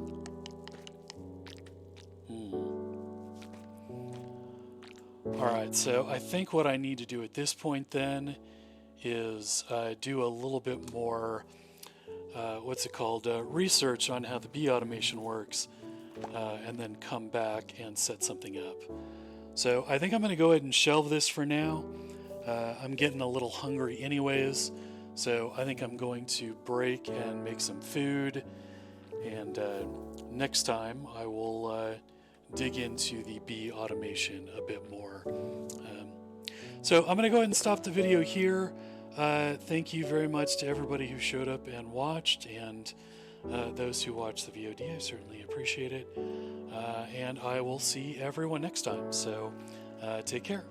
Alright, so I think what I need to do at this point then is do a little bit more, research on how the bee automation works, and then come back and set something up. So I think I'm going to go ahead and shelve this for now. I'm getting a little hungry anyways, so I think I'm going to break and make some food, and next time I will dig into the bee automation a bit more. So I'm going to go ahead and stop the video here. Thank you very much to everybody who showed up and watched, and those who watched the VOD, I certainly appreciate it. And I will see everyone next time, so take care.